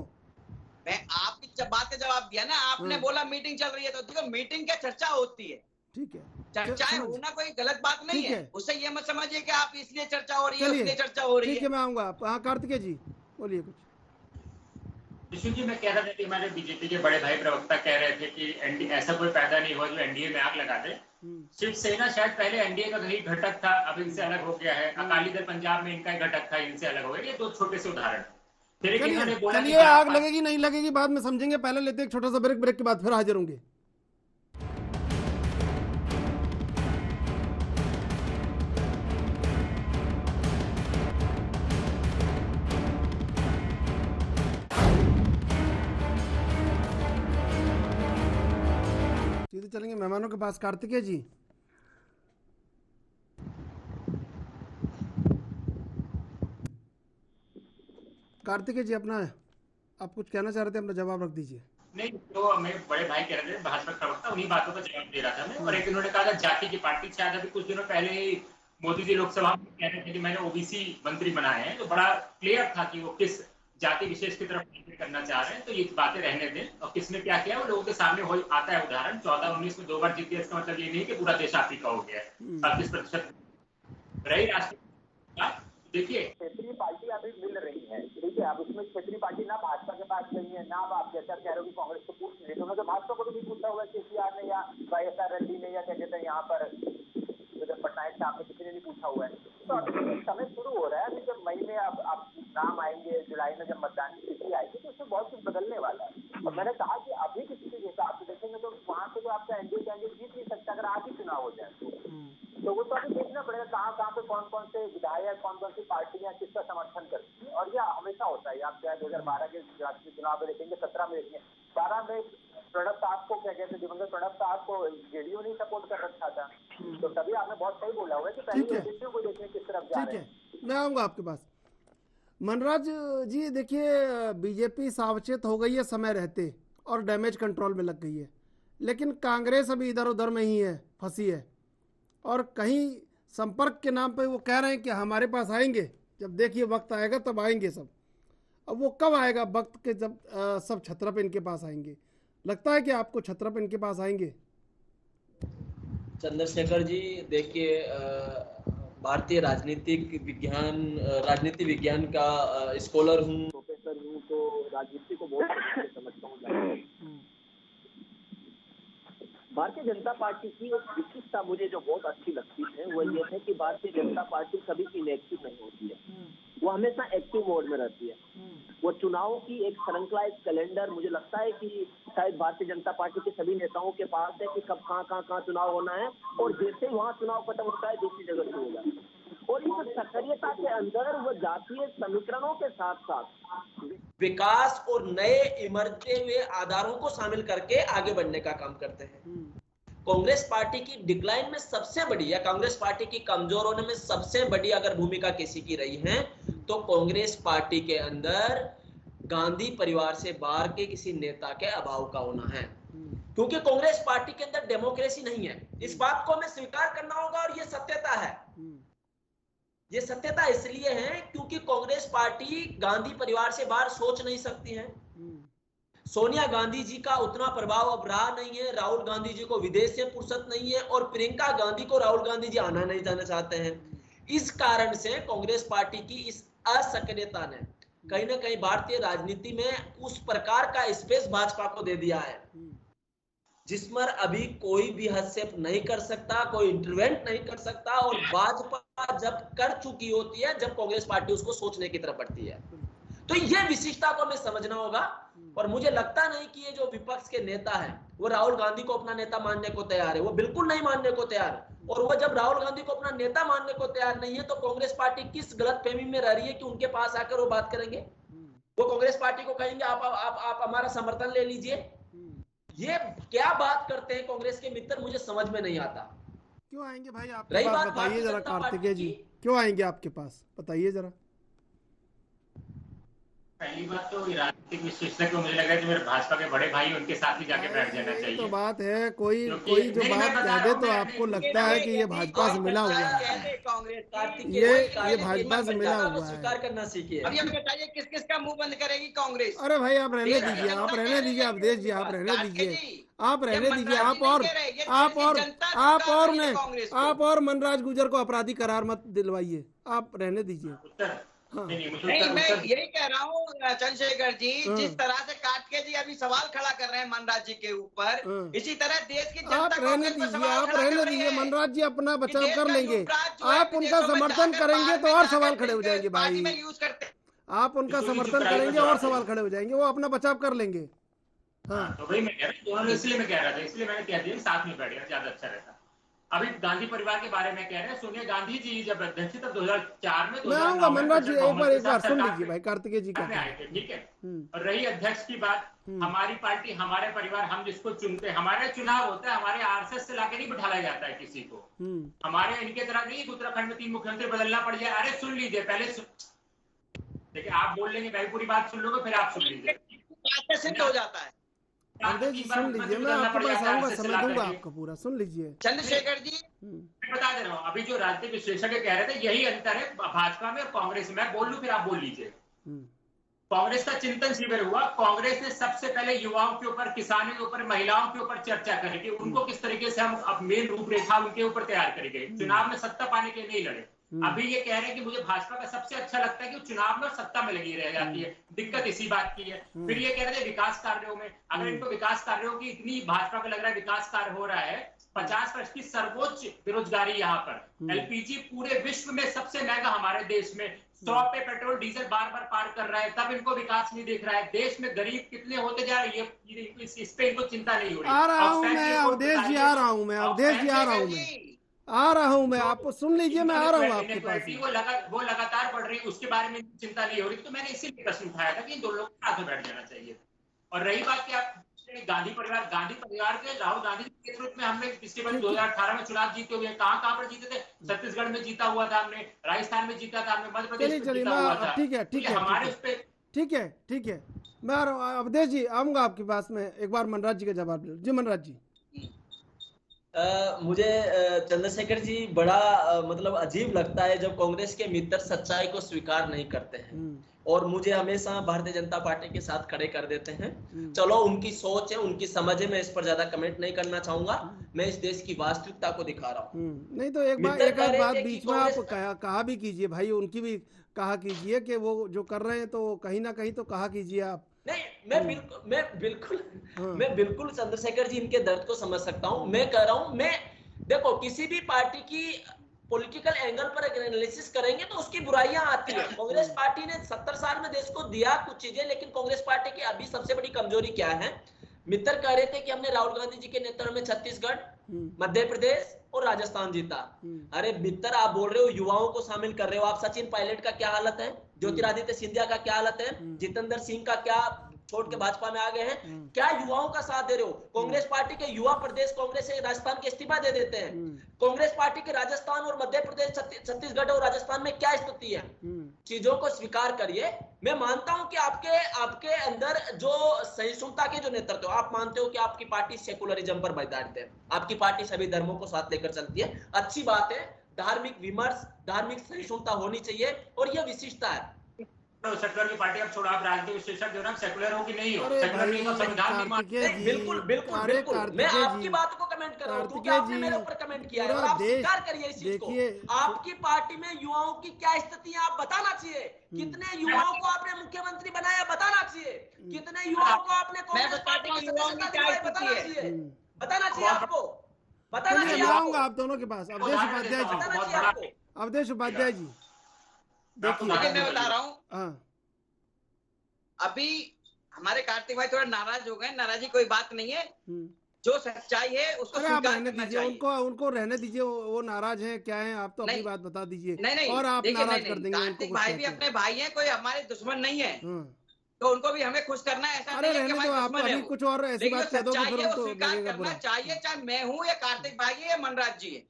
मैं आपकी बात का जवाब दिया ना, आपने बोला मीटिंग चल रही है, तो देखो मीटिंग क्या चर्चा होती है, ठीक है, चर्चाएं होना कोई गलत बात नहीं है। उससे ये मत समझिए कि आप इसलिए चर्चा हो रही है, इसलिए चर्चा हो रही है। ठीक है, मैं आऊंगा। हाँ कार्तिकेय जी बोलिए कुछ। विष्णु जी, मैं कह रहा था कि हमारे बीजेपी के बड़े भाई प्रवक्ता कह रहे थे कि ऐसा कोई पैदा नहीं हुआ जो एनडीए में आग लगा दे। शिवसेना शायद पहले एनडीए का कहीं घटक था, अब इनसे अलग हो गया है। अकाली दल पंजाब में इनका घटक था, इनसे अलग हो गया। ये 2 छोटे से उदाहरण। चलिए, आग लगेगी नहीं लगेगी बाद में समझेंगे, पहले लेते एक छोटा सा ब्रेक। ब्रेक के बाद फिर हाजिर होंगे। सीधे चलेंगे मेहमानों के पास। कार्तिकेय जी, कार्तिकेय जी, अपना आप कुछ कहना चाह रहे थे, अपना जवाब रख दीजिए। नहीं, तो मैं बड़े भाई कह रहे थे, भाजपा प्रवक्ता, उन्हीं बातों का जवाब दे रहा था मैं। और एक उन्होंने कहा था जाति की पार्टी। शायद अभी कुछ दिनों पहले ही मोदी जी लोकसभा में कह रहे थे कि मैंने ओबीसी मंत्री बनाए हैं, तो बड़ा क्लियर था कि वो किस जाति विशेष की तरफ करना चाह रहे हैं, तो ये बातें रहने दें। और किसने क्या किया वो लोगों के सामने हो आता है उदाहरण। 14-19 में 2 बार जीती है, इसका मतलब ये नहीं कि पूरा देश आप ही का हो गया है। 37% रही राष्ट्रीय। देखिए क्षेत्रीय पार्टी अभी मिल रही है, ठीक है। अब उसमें क्षेत्रीय पार्टी ना भाजपा के पास नहीं है, ना आप जैसा कह रहे हो कि कांग्रेस को पूछ लीजिए, तो भाजपा को भी नहीं पूछा हुआ केसीआर ने या YSR रेड्डी ने या क्या कहते हैं यहाँ पर पटनायक साहब ने, किसी ने नहीं पूछा हुआ है। तो अभी समय शुरू हो रहा है। अभी जब मई में अब नाम आएंगे, जुलाई में जब मतदान की स्थिति आएगी तो उसमें बहुत कुछ बदलने वाला है। और मैंने कहा कि अभी की स्थिति के हिसाब से देखेंगे तो वहाँ पे जो आपका एनडीए कैंडिडेट जीत नहीं सकता अगर आज ही चुनाव हो जाए तो वो तो अभी देखना पड़ेगा कहाँ पे कौन कौन से विधायक, कौन कौन सी पार्टियां किसका समर्थन करती है। और यह हमेशा होता है। आप चाहे 2012 के राष्ट्रीय चुनाव में देखेंगे, 17 में देखेंगे, 12 में प्रणब साहब को क्या कहते हैं, दिवंगत प्रणब साहब को जेडीयू ने सपोर्ट कर रखा था। तो तभी आपने बहुत सही बोला हुआ है कि पहले जेडीयू को देखने किस तरफ जा रहे हैं। मैं आऊंगा आपके पास। मनराज जी देखिए, बीजेपी सावचेत हो गई है समय रहते और डैमेज कंट्रोल में लग गई है, लेकिन कांग्रेस अभी इधर उधर में ही है, फंसी है। और कहीं संपर्क के नाम पे वो कह रहे हैं कि हमारे पास आएंगे, जब देखिए वक्त आएगा तब आएंगे सब। अब वो कब आएगा वक्त के, जब सब छत्रप इनके पास आएंगे। लगता है कि आपको छत्रप इनके पास आएंगे? चंद्रशेखर जी देखिए, भारतीय राजनीति विज्ञान का स्कॉलर हूँ, प्रोफेसर हूँ, तो राजनीति को बहुत अच्छे से समझता हूँ। भारतीय जनता पार्टी की एक विशेषता मुझे जो बहुत अच्छी लगती है वो ये है कि भारतीय जनता पार्टी कभी इनएक्टिव नहीं होती है, वो हमेशा एक्टिव मोड में रहती है। वो चुनाव की एक श्रृंखला, एक कैलेंडर मुझे लगता है कि शायद भारतीय जनता पार्टी के सभी नेताओं के पास है कि कब कहाँ चुनाव होना है, और जैसे वहाँ चुनाव खत्म होता है दूसरी जगह शुरू हो जाता है। और इस सक्रियता के अंदर वो जातीय समीकरणों के साथ साथ विकास और नए इमरते हुए आधारों को शामिल करके आगे बढ़ने का काम करते हैं। कांग्रेस पार्टी की डिक्लाइन में सबसे बड़ी या कांग्रेस पार्टी की कमजोर होने में सबसे बड़ी अगर भूमिका किसी की रही है तो कांग्रेस पार्टी के अंदर गांधी परिवार से बाहर के किसी नेता के अभाव का होना है, क्योंकि कांग्रेस पार्टी के अंदर डेमोक्रेसी नहीं है। इस बात को हमें स्वीकार करना होगा और ये सत्यता है। ये सत्यता इसलिए है क्योंकि कांग्रेस पार्टी गांधी परिवार से बाहर सोच नहीं सकती है। सोनिया गांधी जी का उतना प्रभाव अब रहा नहीं है, राहुल गांधी जी को विदेश से फुर्सत नहीं है, और प्रियंका गांधी को राहुल गांधी जी आना नहीं जाना चाहते हैं। इस कारण से कांग्रेस पार्टी की इस असक्रियता ने कहीं ना कहीं भारतीय राजनीति में उस प्रकार का स्पेस भाजपा को दे दिया है जिसमें अभी कोई भी हस्तक्षेप नहीं कर सकता, कोई इंटरवेंट नहीं कर सकता, और भाजपा जब कर चुकी होती है, जब कांग्रेस पार्टी उसको सोचने की तरफ बढ़ती है। तो यह विशिष्टता को हमें समझना होगा। और मुझे लगता नहीं कि ये जो विपक्ष के नेता हैं वो राहुल गांधी को अपना नेता मानने को तैयार है, वो बिल्कुल नहीं मानने को तैयार। और वो जब राहुल गांधी को अपना नेता मानने को तैयार नहीं है तो कांग्रेस पार्टी किस गलतफहमी में रह रही है कि उनके पास आकर वो बात करेंगे। वो कांग्रेस पार्टी को कहेंगे आप हमारा समर्थन ले लीजिए। ये क्या बात करते हैं कांग्रेस के मित्र, मुझे समझ में नहीं आता। क्यों आएंगे भाई आपके पास, बताइए जरा कार्तिकेय जी, क्यों आएंगे आपके पास, बताइए जरा। पहली बात तो राजनीतिक विश्लेषक को मुझे लग रहा है जो मेरे भाजपा के बड़े भाई उनके साथ ही जाके बैठ जाना चाहिए। तो बात है कोई जो बात कह दे तो आपको लगता है कि ये भाजपा से मिला हुआ है, ये भाजपा से मिला हुआ है। स्वीकार करना सीखिए। अब ये बताइए किस किस का मुंह बंद करेगी कांग्रेस? अरे भाई आप रहने दीजिए, आप रहने दीजिए, अवधेश जी आप रहने दीजिए, आप रहने दीजिए। आप और मनराज गुजर को अपराधी करार मत दिलवाइए, आप रहने दीजिए। नहीं, मैं यही कह रहा हूँ चंद्रशेखर जी, जिस तरह से काटके जी अभी सवाल खड़ा कर रहे हैं मनराज जी के ऊपर, इसी तरह देश की जनता आप रहने दीजिए, मनराज जी अपना बचाव कर लेंगे। आप उनका समर्थन करेंगे तो और सवाल खड़े हो जाएंगे भाई, आप उनका समर्थन करेंगे और सवाल खड़े हो जाएंगे, वो अपना बचाव कर लेंगे। हाँ तो वही मैं कह रहा हूँ, इसलिए मैं कह रहा था, इसलिए मैंने कह दिया साथ में बैठ गया, ज्यादा अच्छा रहता। अभी गांधी परिवार के बारे में कह रहे हैं, सोनिया गांधी जी जब अध्यक्ष थी तब 2004 में मैं आऊंगा मनराज जी, एक बार सुन लीजिए भाई, कार्तिकेय जी का आए थे, ठीक है। और रही अध्यक्ष की बात, हमारी पार्टी, हमारे परिवार, हम जिसको चुनते हैं, हमारे चुनाव होता है, हमारे आरएसएस से लाके नहीं बिठाया जाता है किसी को। हमारे इनके तरह नहीं उत्तराखंड में 3 मुख्यमंत्री बदलना पड़ जाए। अरे सुन लीजिए पहले, देखिए आप बोल लेंगे भाई पूरी बात सुन लोगे, फिर आप सुन लीजिए, सिद्ध हो जाता है। सुन लीजिए, मैं आपके पास आऊंगा, समय दूंगा आपको पूरा, सुन लीजिए। चंद्रशेखर जी मैं बता दे रहा हूँ, अभी जो राजनीतिक विश्लेषक कह रहे थे यही अंतर है भाजपा में और कांग्रेस में। मैं बोल लूं फिर आप बोल लीजिए। कांग्रेस का चिंतन शिविर हुआ। कांग्रेस ने सबसे पहले युवाओं के ऊपर, किसानों के ऊपर, महिलाओं के ऊपर चर्चा करी कि उनको किस तरीके से हम अब मेन रूपरेखा उनके ऊपर तैयार करेंगे। चुनाव में सत्ता पाने के लिए नहीं लड़े। अभी ये कह रहे हैं कि मुझे भाजपा का सबसे अच्छा लगता है कि चुनाव में सत्ता में लगी रह जाती है। दिक्कत इसी बात की है। फिर ये कह रहे थे विकास कार्यों में, अगर इनको विकास कार्यों की इतनी भाजपा को लग रहा है विकास कार्य हो रहा है, 50% की सर्वोच्च बेरोजगारी यहाँ पर, एलपीजी पूरे विश्व में सबसे महंगा हमारे देश में, 100 पे पेट्रोल डीजल बार बार पार कर रहा है, तब इनको विकास नहीं दिख रहा है। देश में गरीब कितने होते जा रहे हैं इस पे इनको चिंता नहीं हो रही। आ रहा हूँ मैं अवधेश जी, आ रहा हूँ मैं अवधेश जी, आ रहा हूँ मैं, आप सुन लीजिए, मैं आ रहा हूँ आपके पास। वो लगातार बढ़ रही है, उसके बारे में चिंता नहीं हो रही। तो मैंने इसीलिए प्रश्न उठाया था कि इन दो लोगों को साथ में बैठ जाना चाहिए। और रही बात कि आप गांधी परिवार के राहुल गांधी के नेतृत्व में हमने पिछले बार 2018 में चुनाव जीते हुए, कहाँ पर जीते थे? छत्तीसगढ़ में जीता हुआ था हमने, राजस्थान में जीता था हमने, मध्य प्रदेश में जीता हुआ था। ठीक है, मैं आ रहा हूँ अवधेश जी, आऊंगा आपके पास में। एक बार मनराज जी का जवाब ले। जी मनराज जी। मुझे चंद्रशेखर जी बड़ा मतलब अजीब लगता है जब कांग्रेस के मित्र सच्चाई को स्वीकार नहीं करते हैं और मुझे हमेशा भारतीय जनता पार्टी के साथ खड़े कर देते हैं। चलो उनकी सोच है, उनकी समझ है, मैं इस पर ज्यादा कमेंट नहीं करना चाहूंगा। मैं इस देश की वास्तविकता को दिखा रहा हूँ। नहीं तो एक बात बीच में आप कहा भी कीजिए भाई, उनकी भी कहा कीजिए कि वो जो कर रहे हैं तो कहीं ना कहीं तो कहा कीजिए आप। नहीं, मैं बिल्कुल चंद्रशेखर जी इनके दर्द को समझ सकता हूँ। मैं कह रहा हूँ, मैं देखो किसी भी पार्टी की पॉलिटिकल एंगल पर एनालिसिस करेंगे तो उसकी बुराइयां आती है। कांग्रेस पार्टी ने 70 साल में देश को दिया कुछ चीजें, लेकिन कांग्रेस पार्टी की अभी सबसे बड़ी कमजोरी क्या है? मित्र कह रहे थे कि हमने राहुल गांधी जी के नेतृत्व में छत्तीसगढ़, मध्य प्रदेश और राजस्थान जीता। अरे मित्र, आप बोल रहे हो युवाओं को शामिल कर रहे हो, आप सचिन पायलट का क्या हालत है, ज्योतिरादित्य सिंधिया का क्या हालत है, जितेंद्र सिंह का क्या छोड़ के भाजपा में आ गए हैं, क्या युवाओं का साथ दे रहे हो? कांग्रेस पार्टी के युवा प्रदेश कांग्रेस से राजस्थान के इस्तीफा दे देते हैं। कांग्रेस पार्टी के राजस्थान और मध्य प्रदेश, छत्तीसगढ़ और राजस्थान में क्या स्थिति है? चीजों को स्वीकार करिए। मैं मानता हूं कि आपके अंदर जो सहिष्णुता के जो नेतृत्व, आप मानते हो कि आपकी पार्टी सेकुलरिज्म पर आधारित है, आपकी पार्टी सभी धर्मों को साथ लेकर चलती है, अच्छी बात है। धार्मिक विमर्श, धार्मिक सहिष्णुता होनी चाहिए और यह विशिष्टता है। सेकुलर की पार्टी अब छोड़ो, आप राजनीतिक विश्लेषक जो ना सेकुलर हो कि नहीं हो, सेकुलर नहीं हो, संविधान नहीं मानते। बिल्कुल मैं आपकी बात को कमेंट कर रहा हूं क्योंकि आपने मेरे ऊपर कमेंट किया है और आप स्वीकार करिए इस चीज को। आपकी पार्टी में युवाओं की क्या स्थिति है आप बताना चाहिए। कितने युवाओं को आपने मुख्यमंत्री बनाया बताना चाहिए। कितने युवाओं को आपने कांग्रेस पार्टी की युवाओं की क्या स्थिति है बताना चाहिए आपको, बताना चाहिए। आऊंगा आप दोनों के पास। अवधेश उपाध्याय जी, अवधेश उपाध्याय जी देखिए, मैं बता रहा हूँ, अभी हमारे कार्तिक भाई थोड़ा नाराज हो गए। नाराजी कोई बात नहीं है, जो सच्चाई है उसको स्वीकार करना चाहिए। उनको रहने दीजिए, वो नाराज हैं क्या हैं, आप तो अपनी बात बता दीजिए। नहीं, और आप नाराज कर देंगे। कार्तिक भाई भी अपने भाई हैं, कोई हमारे दुश्मन नहीं है, तो उनको भी हमें खुश करना है। ऐसा नहीं है कि हमारे दुश्मन है। कुछ और ऐसी बात कह दो कि फिर उनको स्वीकार करना चाहिए, चाहे मैं हूँ या कार्तिक भाई है या मनराज जी है।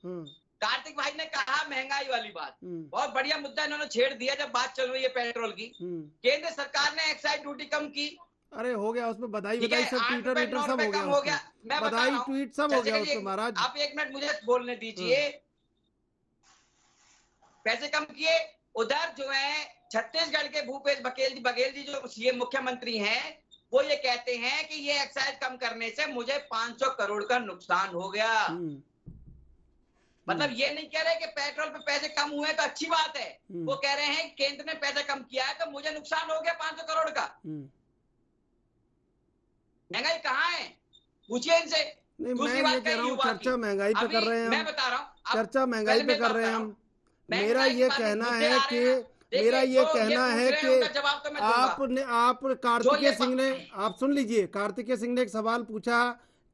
कार्तिक भाई ने कहा महंगाई वाली बात, बहुत बढ़िया मुद्दा इन्होंने छेड़ दिया। जब बात चल रही है पेट्रोल की, केंद्र सरकार ने एक्साइज ड्यूटी कम की। अरे हो गया उसमें बधाई सब, ट्विटर सब हो गया, बधाई ट्वीट सब हो गया उसमें। महाराज आप एक मिनट मुझे बोलने दीजिए। पैसे कम किए, उधर जो है छत्तीसगढ़ के भूपेश बघेल जी जो सीएम मुख्यमंत्री हैं, वो ये कहते हैं कि ये एक्साइज कम करने से मुझे 500 करोड़ का नुकसान हो गया। मतलब ये नहीं कह रहे कि पेट्रोल पे पैसे कम हुए तो अच्छी बात है, वो कह रहे हैं केंद्र ने पैसे कम किया है तो मुझे नुकसान हो गया 500 करोड़ का। महंगाई कहाँ है, पूछिए इनसे। दूसरी बात कह रहा हूँ, चर्चा महंगाई पे कर रहे हैं, मैं बता रहा हूँ चर्चा महंगाई पे कर रहे हैं हम। मेरा ये कहना है कि आप कार्तिकेय सिंह ने, आप सुन लीजिए, कार्तिकेय सिंह ने एक सवाल पूछा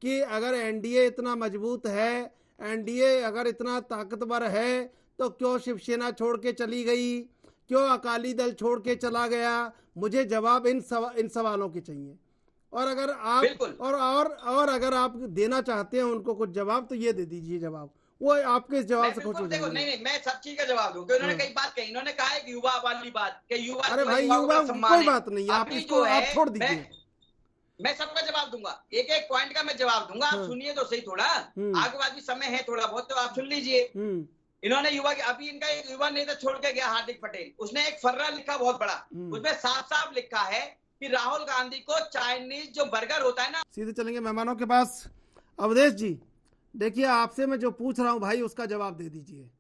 कि अगर एनडीए इतना मजबूत है, एनडीए अगर इतना ताकतवर है तो क्यों शिवसेना छोड़ के चली गई, क्यों अकाली दल छोड़ के चला गया? मुझे जवाब इन सवालों के चाहिए। और अगर आप और अगर आप देना चाहते हैं उनको कुछ जवाब तो ये दे दीजिए जवाब, वो आपके इस जवाब से खुश हो जाएंगे। नहीं, मैं सब चीज का जवाब दूं। उन्होंने कई बात कही, इन्होंने कहा है कि युवा वाली बात, कि युवा, अरे भाई युवा कोई बात नहीं, आप इसको आप छोड़ दीजिए। मैं सबका जवाब दूंगा, एक एक पॉइंट का मैं जवाब दूंगा। आप सुनिए तो सही, थोड़ा आगे बाद भी समय है थोड़ा बहुत, तो आप सुन लीजिए। इन्होंने अभी इनका एक युवा नेता छोड़ के गया हार्दिक पटेल, उसने एक फर्रा लिखा बहुत बड़ा, उसमें साफ साफ लिखा है कि राहुल गांधी को चाइनीज जो बर्गर होता है ना। सीधे चलेंगे मेहमानों के पास। अवधेश जी, देखिए आपसे मैं जो पूछ रहा हूं भाई उसका जवाब दे दीजिए।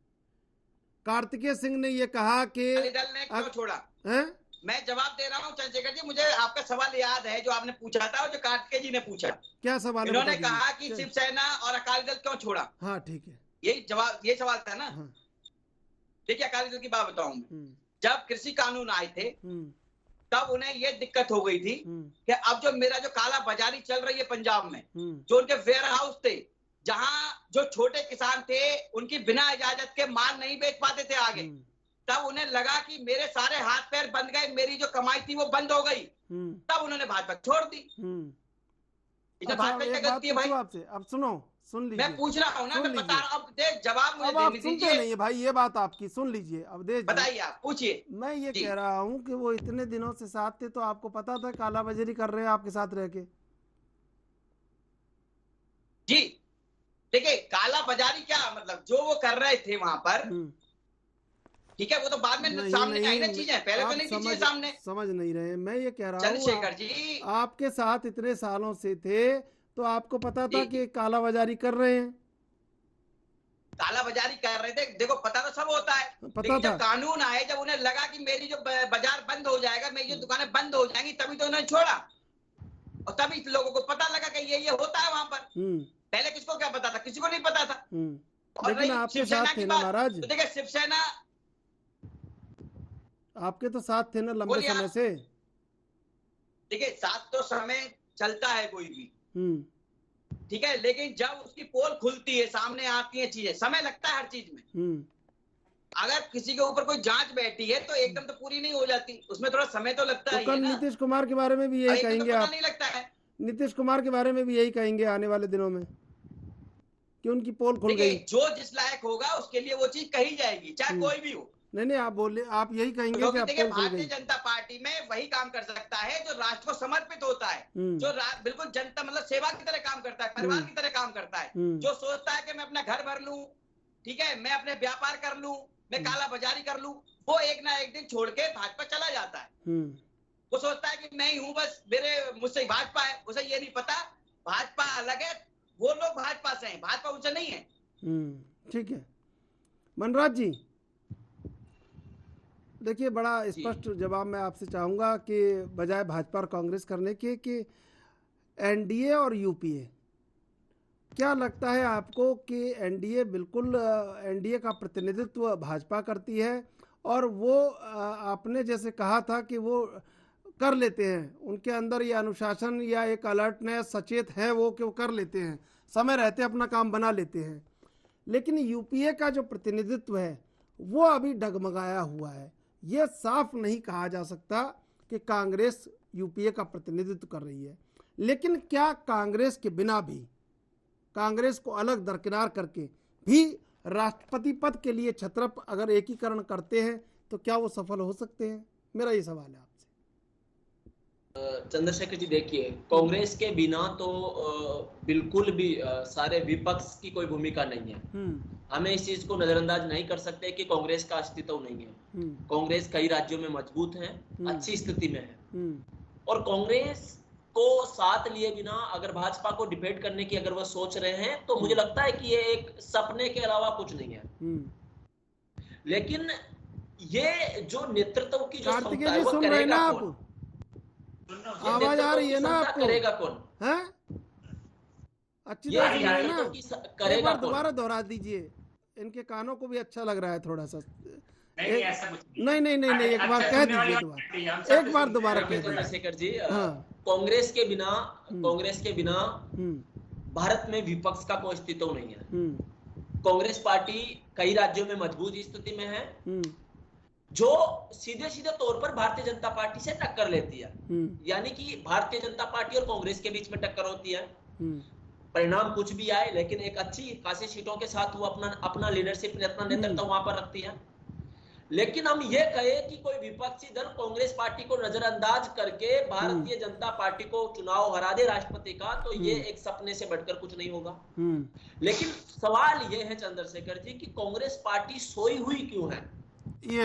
कार्तिकेय सिंह ने ये कहा कि अकाली दल ने क्यों छोड़ा है? मैं जवाब दे रहा हूँ चंद्रशेखर जी, मुझे आपका सवाल याद है जो आपने पूछा था और जो कार्तिकेय जी ने पूछा। क्या सवाल? इन्होंने कहा कि शिवसेना और अकाली दल क्यों छोड़ा। हाँ ठीक है, ये सवाल था ना। हाँ। देखिए अकाली दल की बात बताऊं मैं, जब कृषि कानून आए थे तब उन्हें ये दिक्कत हो गई थी कि अब जो मेरा जो काला बाजारी चल रही है पंजाब में, जो उनके वेयर हाउस थे जहां जो छोटे किसान थे उनकी बिना इजाजत के माल नहीं बेच पाते थे आगे, तब उन्हें लगा कि मेरे सारे हाथ पैर बंद गए, मेरी जो कमाई थी वो बंद हो गई, तब उन्होंने भाजपा छोड़ दी। भाजपा की गलती है भाई। आपसे अब सुन लीजिए, मैं पूछ रहा हूँ ना, मैं बता रहा हूँ, देख जवाब मुझे आप देने सुनते दीजिए। नहीं है भाई, ये बात आपकी सुन लीजिए। अवधेश बताइए, आप पूछिए। मैं ये कह रहा हूँ कि वो इतने दिनों से साथ थे तो आपको पता था कालाबाजारी कर रहे हैं आपके साथ रह के? जी देखिए, काला बाजारी क्या मतलब जो वो कर रहे थे वहां पर, ठीक है, वो तो बाद में सामने आई ना चीजें, पहले तो नहीं थी चीजें सामने। समझ नहीं रहे, मैं ये कह रहा हूँ चंद्रशेखर जी आपके साथ इतने सालों से थे तो आपको पता था कि कालाबाजारी कर रहे हैं? काला बाजारी कर रहे थे, देखो पता तो सब होता है, लेकिन जब कानून आए, जब उन्हें लगा कि मेरी जो बाजार बंद हो जाएगा, मेरी जो दुकानें बंद हो जाएंगी, तभी तो उन्होंने छोड़ा। और तभी लोगों को पता लगा कि ये होता है वहां पर। पहले किसको क्या पता था? किसी को नहीं पता था। और लेकिन आपके साथ थे ना महाराज, तो देखिए शिवसेना आपके तो साथ थे ना लंबे समय से। देखिए साथ तो समय चलता है कोई भी, ठीक है, लेकिन जब उसकी पोल खुलती है, सामने आती है चीजें, समय लगता है हर चीज में। अगर किसी के ऊपर कोई जांच बैठी है तो एकदम तो पूरी नहीं हो जाती, उसमें थोड़ा समय तो लगता है। कल नीतीश कुमार के बारे में भी यही कहेंगे आप? नहीं लगता है नीतीश कुमार के बारे में भी यही कहेंगे आने वाले दिनों में कि उनकी पोल खुल गई? जो जिस लायक होगा उसके लिए वो चीज कही जाएगी, चाहे कोई भी हो। नहीं आप बोले, आप यही कहेंगे कि देखिए भारतीय जनता पार्टी में वही काम कर सकता है जो राष्ट्र को समर्पित होता है, जो बिल्कुल जनता मतलब सेवा की तरह काम करता है, परिवार की तरह काम करता है, जो सोचता है कि मैं अपना घर भर लूं, ठीक है, मैं अपने व्यापार कर लूं, मैं काला बाजारी कर लूं, वो एक ना एक दिन छोड़ के भाजपा चला जाता है। वो सोचता है कि मैं ही हूं बस, मुझसे भाजपा है, उसे ये नहीं पता भाजपा अलग है, वो लोग भाजपा से हैं, भाजपा उनसे नहीं है। ठीक है मनराज जी, देखिए बड़ा स्पष्ट जवाब मैं आपसे चाहूँगा कि बजाय भाजपा और कांग्रेस करने के कि एनडीए और यूपीए, क्या लगता है आपको कि एनडीए बिल्कुल एनडीए का प्रतिनिधित्व भाजपा करती है और वो आपने जैसे कहा था कि वो कर लेते हैं, उनके अंदर ये अनुशासन या एक अलर्टनेस सचेत है वो कि वो कर लेते हैं, समय रहते अपना काम बना लेते हैं, लेकिन यूपीए का जो प्रतिनिधित्व है वो अभी डगमगाया हुआ है। ये साफ नहीं कहा जा सकता कि कांग्रेस यूपीए का प्रतिनिधित्व कर रही है, लेकिन क्या कांग्रेस के बिना भी, कांग्रेस को अलग दरकिनार करके भी राष्ट्रपति पद के लिए छत्रप अगर एकीकरण करते हैं तो क्या वो सफल हो सकते हैं? मेरा ये सवाल है आपसे। चंद्रशेखर जी देखिए, कांग्रेस के बिना तो बिल्कुल भी सारे विपक्ष की कोई भूमिका नहीं है। हमें इस चीज को नजरअंदाज नहीं कर सकते कि कांग्रेस का अस्तित्व नहीं है। कांग्रेस कई राज्यों में मजबूत है, अच्छी स्थिति में है, और कांग्रेस को साथ लिए बिना अगर भाजपा को डिफेंड करने की अगर वह सोच रहे हैं तो मुझे लगता है कि ये एक सपने के अलावा कुछ नहीं है। लेकिन ये जो नेतृत्व की जो क्षमता है वो करेगा कौन? आवाज आ रही है ना आपको? करेगा कौन है? अच्छी तरह से ना करेगा, दोबारा दोहरा दीजिए, इनके कानों को भी अच्छा लग रहा है थोड़ा सा। नहीं ऐसा कुछ नहीं एक बार कह दीजिए, दोबारा एक बार दोबारा कह दीजिए। चंद्रशेखर जी, कांग्रेस के बिना भारत में विपक्ष का कोई अस्तित्व नहीं है। कांग्रेस पार्टी कई राज्यों में मजबूत स्थिति में है, जो सीधे सीधे तौर पर भारतीय जनता पार्टी से टक्कर लेती है, यानी कि भारतीय जनता पार्टी और कांग्रेस के बीच में टक्कर होती है। परिणाम कुछ भी आए, लेकिन एक अच्छी खासी सीटों के साथ वो अपना लीडरशिप, अपना नेतृत्व वहां पर रखती है। लेकिन हम ये कहे कि कोई विपक्षी दल कांग्रेस पार्टी को नजरअंदाज करके भारतीय जनता पार्टी को चुनाव हरा दे राष्ट्रपति का, तो ये एक सपने से बढ़कर कुछ नहीं होगा। लेकिन सवाल ये है चंद्रशेखर जी कि कांग्रेस पार्टी सोई हुई क्यों है?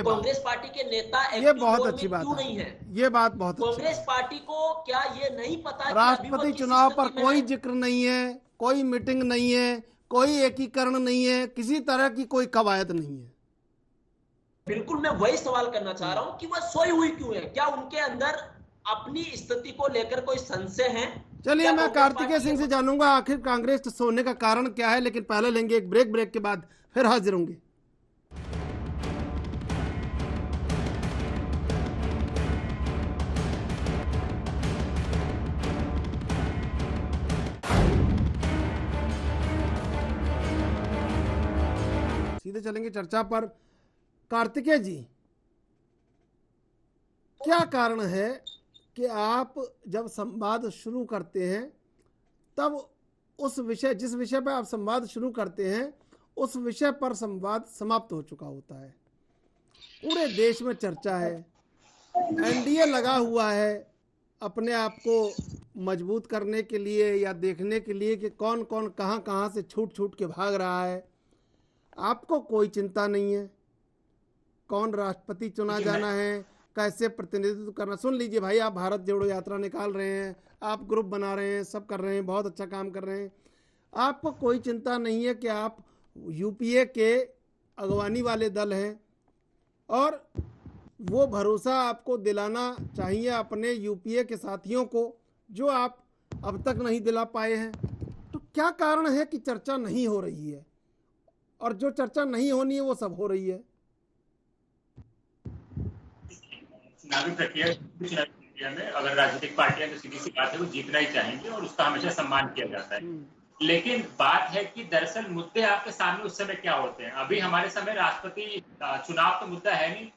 कांग्रेस पार्टी के नेता ये बहुत अच्छी बात क्यों नहीं है? ये बात बहुत कांग्रेस पार्टी को क्या ये नहीं पता राष्ट्रपति चुनाव पर कोई जिक्र नहीं है, कोई मीटिंग नहीं है, कोई एकीकरण नहीं है, किसी तरह की कोई कवायद नहीं है। बिल्कुल, मैं वही सवाल करना चाह रहा हूं कि वह सोई हुई क्यों है? क्या उनके अंदर अपनी स्थिति को लेकर कोई संशय है? चलिए मैं कार्तिकेय सिंह से जानूंगा आखिर कांग्रेस सोने का कारण क्या है, लेकिन पहले लेंगे एक ब्रेक के बाद फिर हाजिर होंगे। सीधे चलेंगे चर्चा पर। कार्तिकेय जी, क्या कारण है कि आप जब संवाद शुरू करते हैं तब उस विषय, जिस विषय पर आप संवाद शुरू करते हैं उस विषय पर संवाद समाप्त हो चुका होता है? पूरे देश में चर्चा है, एनडीए लगा हुआ है अपने आप को मजबूत करने के लिए या देखने के लिए कि कौन कौन कहां कहां से छूट छूट के भाग रहा है। आपको कोई चिंता नहीं है कौन राष्ट्रपति चुना जाना है, कैसे प्रतिनिधित्व करना। सुन लीजिए भाई, आप भारत जोड़ो यात्रा निकाल रहे हैं, आप ग्रुप बना रहे हैं, सब कर रहे हैं, बहुत अच्छा काम कर रहे हैं। आपको कोई चिंता नहीं है कि आप यूपीए के अगवानी वाले दल हैं और वो भरोसा आपको दिलाना चाहिए अपने यूपीए के साथियों को जो आप अब तक नहीं दिला पाए हैं। तो क्या कारण है कि चर्चा नहीं हो रही है, और जो चर्चा नहीं होनी है वो सब हो रही है? चुनावी प्रक्रिया में अगर राजनीतिक पार्टियां, तो सीधी सी बात है वो जीतना ही चाहेंगे और उसका हमेशा सम्मान किया जाता है। लेकिन बात है कि दरअसल मुद्दे आपके सामने उस समय क्या होते हैं। अभी हमारे समय राष्ट्रपति चुनाव तो मुद्दा है नहीं,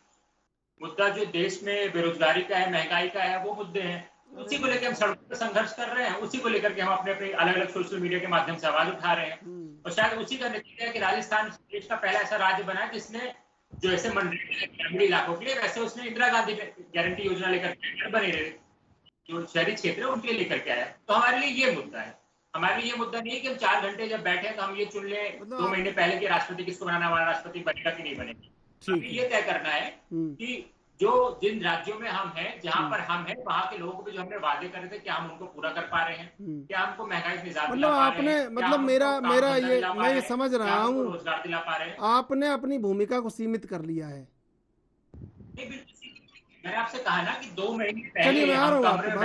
मुद्दा जो देश में बेरोजगारी का है, महंगाई का है, वो मुद्दे हैं। उसी को लेकर हम सड़कों पर संघर्ष कर रहे हैं, उसी को लेकर के हम अपने अपने अलग अलग सोशल मीडिया के माध्यम से आवाज उठा रहे हैं। और शायद उसी का नतीजा है कि राजस्थान देश का पहला ऐसा राज्य बना है जिसने जो ऐसे मनरेगा ग्रामीण इलाकों के लिए, वैसे उसने इंदिरा गांधी गारंटी योजना लेकर के बने रहे जो शहरी क्षेत्र है उनके लेकर के आया। तो हमारे लिए ये मुद्दा है। हमारे लिए ये मुद्दा नहीं है कि हम 4 घंटे जब बैठे तो हम ये चुन लें 2 महीने पहले कि राष्ट्रपति किसको बनाना, हमारा राष्ट्रपति बनेगा कि नहीं बनेगा। हमें ये तय करना है कि जो जिन राज्यों में हम हैं, जहां पर हम हैं, वहां के लोगों को जो हमने वादे करे थे क्या हम उनको पूरा कर पा रहे हैं? क्या हमको महंगाई से ज्यादा मतलब आपने, मतलब मेरा ये मैं ये समझ रहा हूँ, रोजगार दिला पा रहे हैं? आपने अपनी भूमिका को सीमित कर लिया है। मैंने आपसे कहा ना कि 2 महीने पहले, चलिए मैं आ रहा हूँ आपके पास,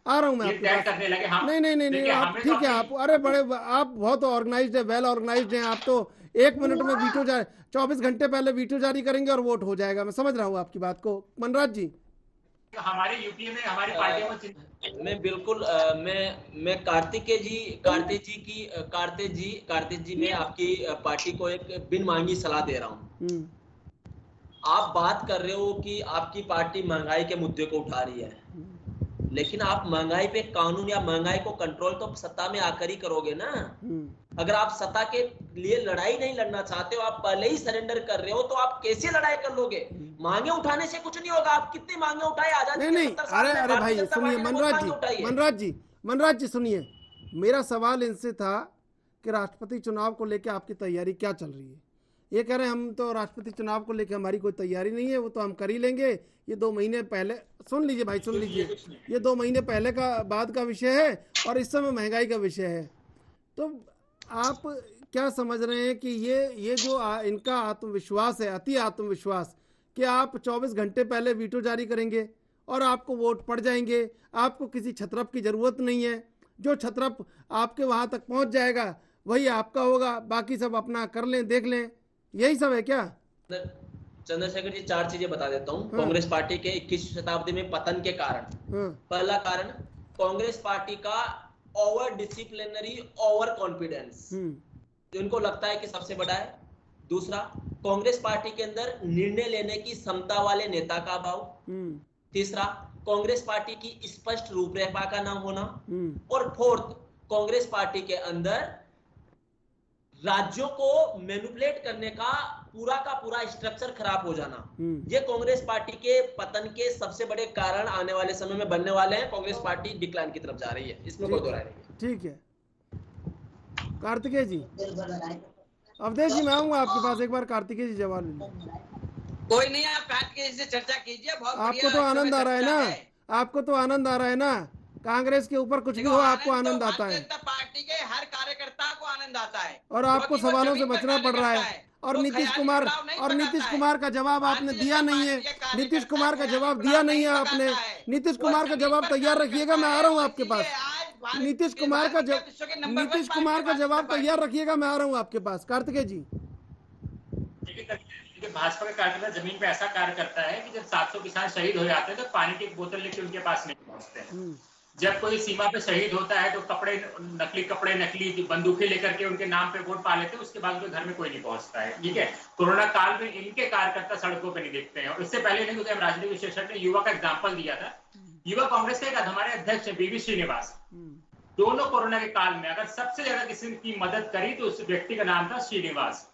आ रहा हूँ मैं आपके पास। करने लगे हम। नहीं आप ठीक है, आप अरे बड़े, आप बहुत ऑर्गेनाइज्ड है, वेल ऑर्गेनाइज्ड हैं आप। तो 1 मिनट में वीटो 24 घंटे पहले वीटो जारी करेंगे और वोट हो जाएगा। मैं समझ रहा हूँ आपकी बात को। मनराज जी, हमारे यूपीए में हमारी पार्टियों में मैं बिल्कुल मैं कार्तिकेय जी मैं आपकी पार्टी को एक बिन मांगी सलाह दे रहा हूँ। आप बात कर रहे हो कि आपकी पार्टी महंगाई के मुद्दे को उठा रही है, लेकिन आप महंगाई पे कानून या महंगाई को कंट्रोल तो सत्ता में आकर ही करोगे ना। अगर आप सत्ता के लिए लड़ाई नहीं लड़ना चाहते हो, आप पहले ही सरेंडर कर रहे हो, तो आप कैसे लड़ाई कर लोगे? मांगे उठाने से कुछ नहीं होगा। आप कितनी मांगे उठाए आजादी नहीं, अरे भाई सुनिए मनराज जी सुनिए, मेरा सवाल इनसे था कि राष्ट्रपति चुनाव को लेकर आपकी तैयारी क्या चल रही है। ये कह रहे हैं हम तो राष्ट्रपति चुनाव को लेकर हमारी कोई तैयारी नहीं है, वो तो हम कर ही लेंगे। ये 2 महीने पहले, सुन लीजिए भाई, सुन लीजिए, ये 2 महीने पहले का बाद का विषय है और इस समय महंगाई का विषय है। तो आप क्या समझ रहे हैं कि ये जो इनका आत्मविश्वास है, अति आत्मविश्वास, कि आप 24 घंटे पहले वीटो जारी करेंगे और आपको वोट पड़ जाएंगे, आपको किसी छत्रप की जरूरत नहीं है, जो छत्रप आपके वहां तक पहुंच जाएगा वही आपका होगा, बाकी सब अपना कर लें, देख लें, यही सब है क्या? चंद्रशेखर जी, 4 चीजें बता देता हूँ। कांग्रेस पार्टी के 21वीं शताब्दी में पतन के कारण, पहला कारण कांग्रेस पार्टी का ओवर डिसिप्लिनरी ओवर कॉन्फिडेंस, जो इनको लगता है कि सबसे बड़ा है। दूसरा, कांग्रेस पार्टी के अंदर निर्णय लेने की क्षमता वाले नेता का अभाव। तीसरा, कांग्रेस पार्टी की स्पष्ट रूपरेखा का ना होना। और फोर्थ, कांग्रेस पार्टी के अंदर राज्यों को मैनिपुलेट करने का पूरा स्ट्रक्चर खराब हो जाना, ये कांग्रेस पार्टी के पतन के सबसे बड़े कारण आने वाले समय में बनने वाले हैं। कांग्रेस पार्टी डिक्लाइन की तरफ जा रही है, इसमें कोई दो राय नहीं है। ठीक है कार्तिकेय जी, अवधेश जी मैं आऊंगा आपके पास एक बार। कार्तिकेय जी जवाब लीजिए। कोई नहीं, आप कार्तिकेय जी से चर्चा कीजिए। बहुत आपको तो आनंद आ रहा है ना, आपको तो आनंद आ रहा है ना, कांग्रेस के ऊपर कुछ भी हो आपको आनंद आता है। जनता पार्टी के हर कार्यकर्ता को आनंद आता है और आपको सवालों से बचना पड़ रहा है। और नीतीश कुमार का जवाब आपने दिया नहीं है। नीतीश कुमार का जवाब दिया नहीं है आपने। नीतीश कुमार का जवाब तैयार रखिएगा, मैं आ रहा हूँ आपके पास। नीतीश कुमार का जवाब तैयार रखिएगा, मैं आ रहा हूँ आपके पास। कार्तिकेय जी, भाजपा का कार्यकर्ता जमीन पे ऐसा कार्य करता है कि जब 700 किसान शहीद हो जाते हैं तो पानी की बोतल लेके उनके पास नहीं पहुंचते हैं। जब कोई सीमा पे शहीद होता है तो नकली कपड़े नकली बंदूकें लेकर के उनके नाम पे वोट पा लेते हैं, उसके बाद उनके घर में कोई नहीं पहुंचता है। ठीक है, कोरोना काल में इनके कार्यकर्ता सड़कों पे नहीं दिखते हैं। और इससे पहले नहीं, क्योंकि हम राजनीतिक विश्लेषक ने युवा का एग्जाम्पल दिया था। युवा कांग्रेस के हमारे अध्यक्ष बीवी श्रीनिवास, दोनों कोरोना के काल में अगर सबसे ज्यादा किसी की मदद करी तो उस व्यक्ति का नाम था श्रीनिवास।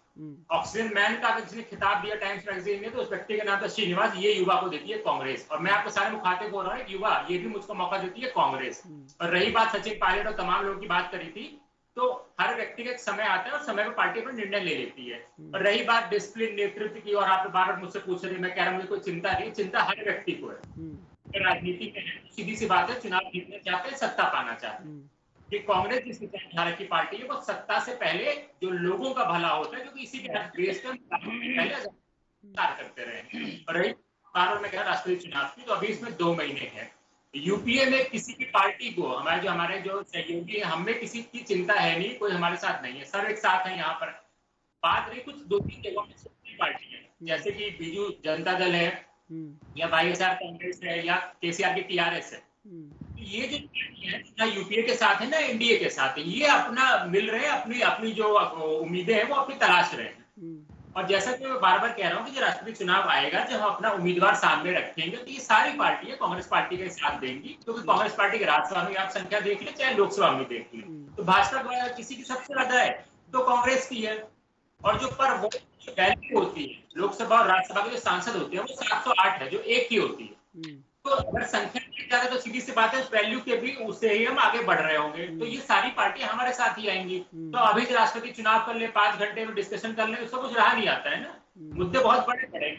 ऑक्सीजन मैन का जिसने खिताब दिया टाइम्स मैगजीन ने, तो उस व्यक्ति का नाम था श्रीनिवास। ये युवा को देती है कांग्रेस। और मैं आपको सारे मुखातिब बोल रहा हूँ, युवा ये भी मुझको मौका देती है कांग्रेस। और रही बात सचिन पायलट और तमाम लोगों की बात करी थी, तो हर व्यक्ति का एक समय आता है और समय पर पार्टी पर निर्णय ले लेती है। और रही बात डिसिप्लिन नेतृत्व की, और आप बार बार मुझसे पूछ रहे, मैं कह रहा हूँ मुझे कोई चिंता नहीं, चिंता हर व्यक्ति को है। राजनीति में सीधी सी बात है, चुनाव जीतना चाहते हैं, सत्ता पाना चाहते हैं। कि कांग्रेस जिस विचारधारा की पार्टी है वो सत्ता से पहले जो लोगों का भला होता है, क्योंकि इसी के देश का पहले करते रहे। और रही बार मैं कह रहा राष्ट्रीय चुनाव की, तो अभी इसमें 2 महीने हैं। यूपीए में किसी की पार्टी को, हमारे जो सहयोगी है, हमें किसी की चिंता है नहीं, कोई हमारे साथ नहीं है, सब एक साथ है। यहाँ पर बात रही कुछ 2-3 जगहों में पार्टी है, जैसे कि बीजू जनता दल है या वाईएसआर कांग्रेस है या केसीआर की टीआरएस है। ये जो पार्टी है ना यूपीए के साथ है ना एनडीए के साथ है, ये अपना मिल रहे हैं, अपनी जो उम्मीदें हैं वो अपनी तलाश रहे हैं। और जैसा कि मैं बार बार कह रहा हूँ कि जो राष्ट्रीय चुनाव आएगा, जब हम अपना उम्मीदवार सामने रखेंगे तो ये सारी पार्टियां कांग्रेस पार्टी का साथ देंगी, क्योंकि कांग्रेस पार्टी के राज्यसभा में आप संख्या देख ले चाहे लोकसभा में देख ले, तो भाजपा किसी की सबसे ज्यादा है तो कांग्रेस की है। और जो पर वोट वैल्यू होती है लोकसभा और राज्यसभा के जो सांसद होते हैं वो 708 है, जो एक ही होती है। तो अगर संख्या बढ़ जाए तो सीधी सी बात है उस वैल्यू के भी उससे ही हम आगे बढ़ रहे होंगे। तो ये सारी पार्टियां हमारे साथ ही आएंगी। तो अभी जो राष्ट्रपति चुनाव कर ले, 5 घंटे में डिस्कशन कर ले, उसको कुछ रहा नहीं आता है ना। मुद्दे बहुत बड़े पड़े,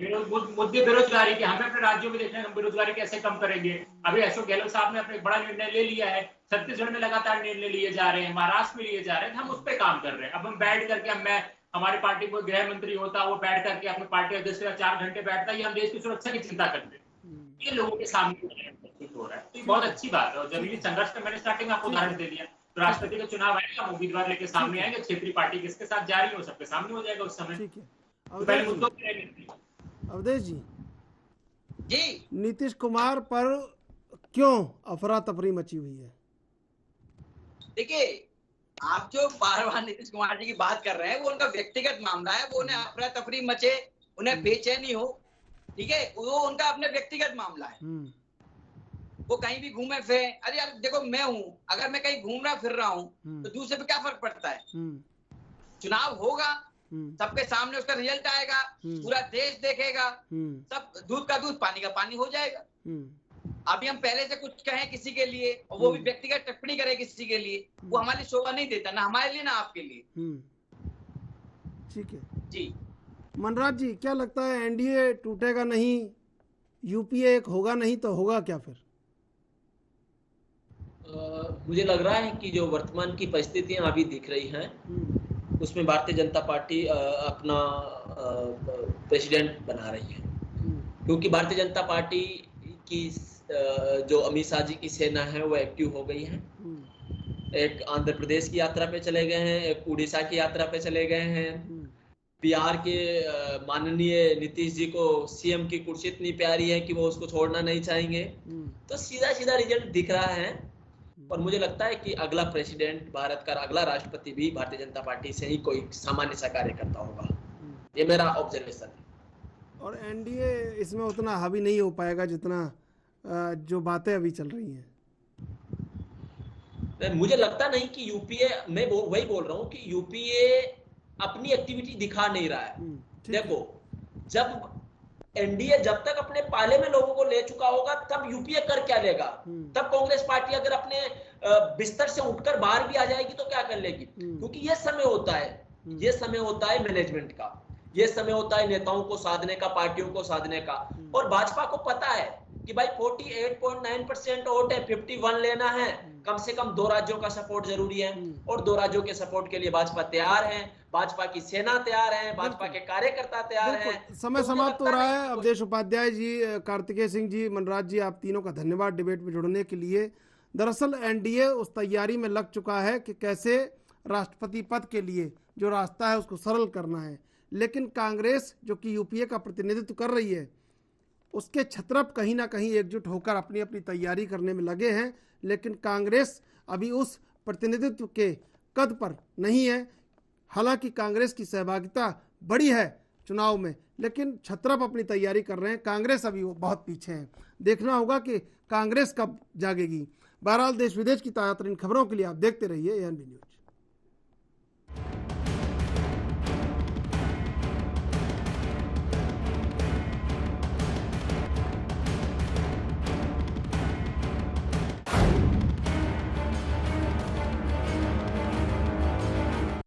मुद्दे बेरोजगारी के, हमें अपने राज्यों में देखना है हम बेरोजगारी कैसे कम करेंगे। अभी अशोक गहलोत साहब ने अपने बड़ा निर्णय ले लिया है, छत्तीसगढ़ में लगातार निर्णय लिए जा रहे हैं, महाराष्ट्र में लिए जा रहे हैं, हम उस पर काम कर रहे हैं। अब हम बैठ करके हमारी पार्टी को गृह मंत्री होता, वो बैठ करके अपने पार्टी अध्यक्ष 4 घंटे बैठता है, ये हम देश की सुरक्षा की चिंता करते हैं, ये लोगों के सामने हो रहा है। तो ये बहुत अच्छी बात है। और जमीनी संघर्ष में मैंने स्टार्टिंग में आपको उदाहरण दे दिया, तो राष्ट्रपति का चुनाव आएगा, हम उम्मीदवार लेके सामने आएंगे, क्षेत्रीय पार्टी किसके साथ जा रही है वो सबके सामने हो जाएगा उस समय। ठीक है अवधेश जी, नीतीश कुमार पर क्यों अफरा तफरी मची हुई है? देखिए, आप जो बार-बार नीतीश कुमार जी की बात कर रहे हैं वो उनका व्यक्तिगत मामला है, वो उन्हें अफरा तफरी मचे, उन्हें बेचैनी हो, ठीक है, वो उनका अपने व्यक्तिगत मामला है। वो कहीं भी घूमे फिरे, अरे यार देखो मैं हूं, अगर मैं कहीं घूम रहा फिर रहा हूं तो दूसरे पे क्या फर्क पड़ता है? चुनाव होगा, सबके सामने उसका रिजल्ट आएगा, पूरा देश देखेगा, सब दूध का दूध पानी का पानी हो जाएगा। अभी हम पहले से कुछ कहें किसी के लिए और वो भी व्यक्तिगत टिप्पणी करे किसी के लिए, वो हमारे लिए शोभा नहीं देता, ना हमारे लिए ना आपके लिए। ठीक है जी। मनराज जी, क्या लगता है एनडीए टूटेगा नहीं, यूपीए एक होगा नहीं तो होगा क्या फिर? मुझे लग रहा है कि जो वर्तमान की परिस्थितियां अभी दिख रही हैं उसमें भारतीय जनता पार्टी अपना प्रेसिडेंट बना रही है, क्योंकि भारतीय जनता पार्टी की जो अमित शाह जी की सेना है वो एक्टिव हो गई है। एक आंध्र प्रदेश की यात्रा पे चले गए हैं, एक उड़ीसा की यात्रा पे चले गए हैं, बिहार के माननीय नीतीश जी को सीएम की कुर्सी इतनी प्यारी है कि वो उसको छोड़ना नहीं चाहेंगे। तो सीधा सीधा रिजल्ट दिख रहा है और मुझे लगता है कि अगला प्रेसिडेंट, भारत का अगला राष्ट्रपति भी भारतीय जनता पार्टी से ही कोई सामान्य सा कार्यकर्ता होगा, ये मेरा ऑब्जर्वेशन है। और एनडीए इसमें उतना हावी नहीं हो पाएगा जितना जो बातें अभी चल रही हैं। मुझे लगता नहीं कि यूपीए, मैं वही बोल रहा हूँ कि यूपीए अपनी एक्टिविटी दिखा नहीं रहा है। देखो, जब एनडीए जब तक अपने पाले में लोगों को ले चुका होगा तब यूपीए कर क्या लेगा? तब कांग्रेस पार्टी अगर अपने बिस्तर से उठकर बाहर भी आ जाएगी तो क्या कर लेगी? क्योंकि ये समय होता है, ये समय होता है मैनेजमेंट का, ये समय होता है नेताओं को साधने का, पार्टियों को साधने का। और भाजपा को पता है कि भाई 48.9% वोट है, 51 लेना है, कम से कम 2 राज्यों का सपोर्ट जरूरी है। और 2 राज्यों के सपोर्ट के लिए भाजपा तैयार है, भाजपा की सेना तैयार है, भाजपा के कार्यकर्ता तैयार हैं। समय समाप्त हो रहा है। अवधेश उपाध्याय जी, कार्तिकेय सिंह जी, मनराज जी, आप तीनों का धन्यवाद डिबेट में जुड़ने के लिए। दरअसल एनडीए उस तैयारी में लग चुका है कि कैसे राष्ट्रपति पद के लिए जो रास्ता है उसको सरल करना है, लेकिन कांग्रेस जो कि यूपीए का प्रतिनिधित्व कर रही है उसके छत्रप कहीं ना कहीं एकजुट होकर अपनी अपनी तैयारी करने में लगे हैं। लेकिन कांग्रेस अभी उस प्रतिनिधित्व के कद पर नहीं है। हालांकि कांग्रेस की सहभागिता बड़ी है चुनाव में, लेकिन छत्रप अपनी तैयारी कर रहे हैं। कांग्रेस अभी वो बहुत पीछे है। देखना होगा कि कांग्रेस कब जागेगी। बहरहाल देश विदेश की ताज़ा तरीन खबरों के लिए आप देखते रहिए एएनबी न्यूज।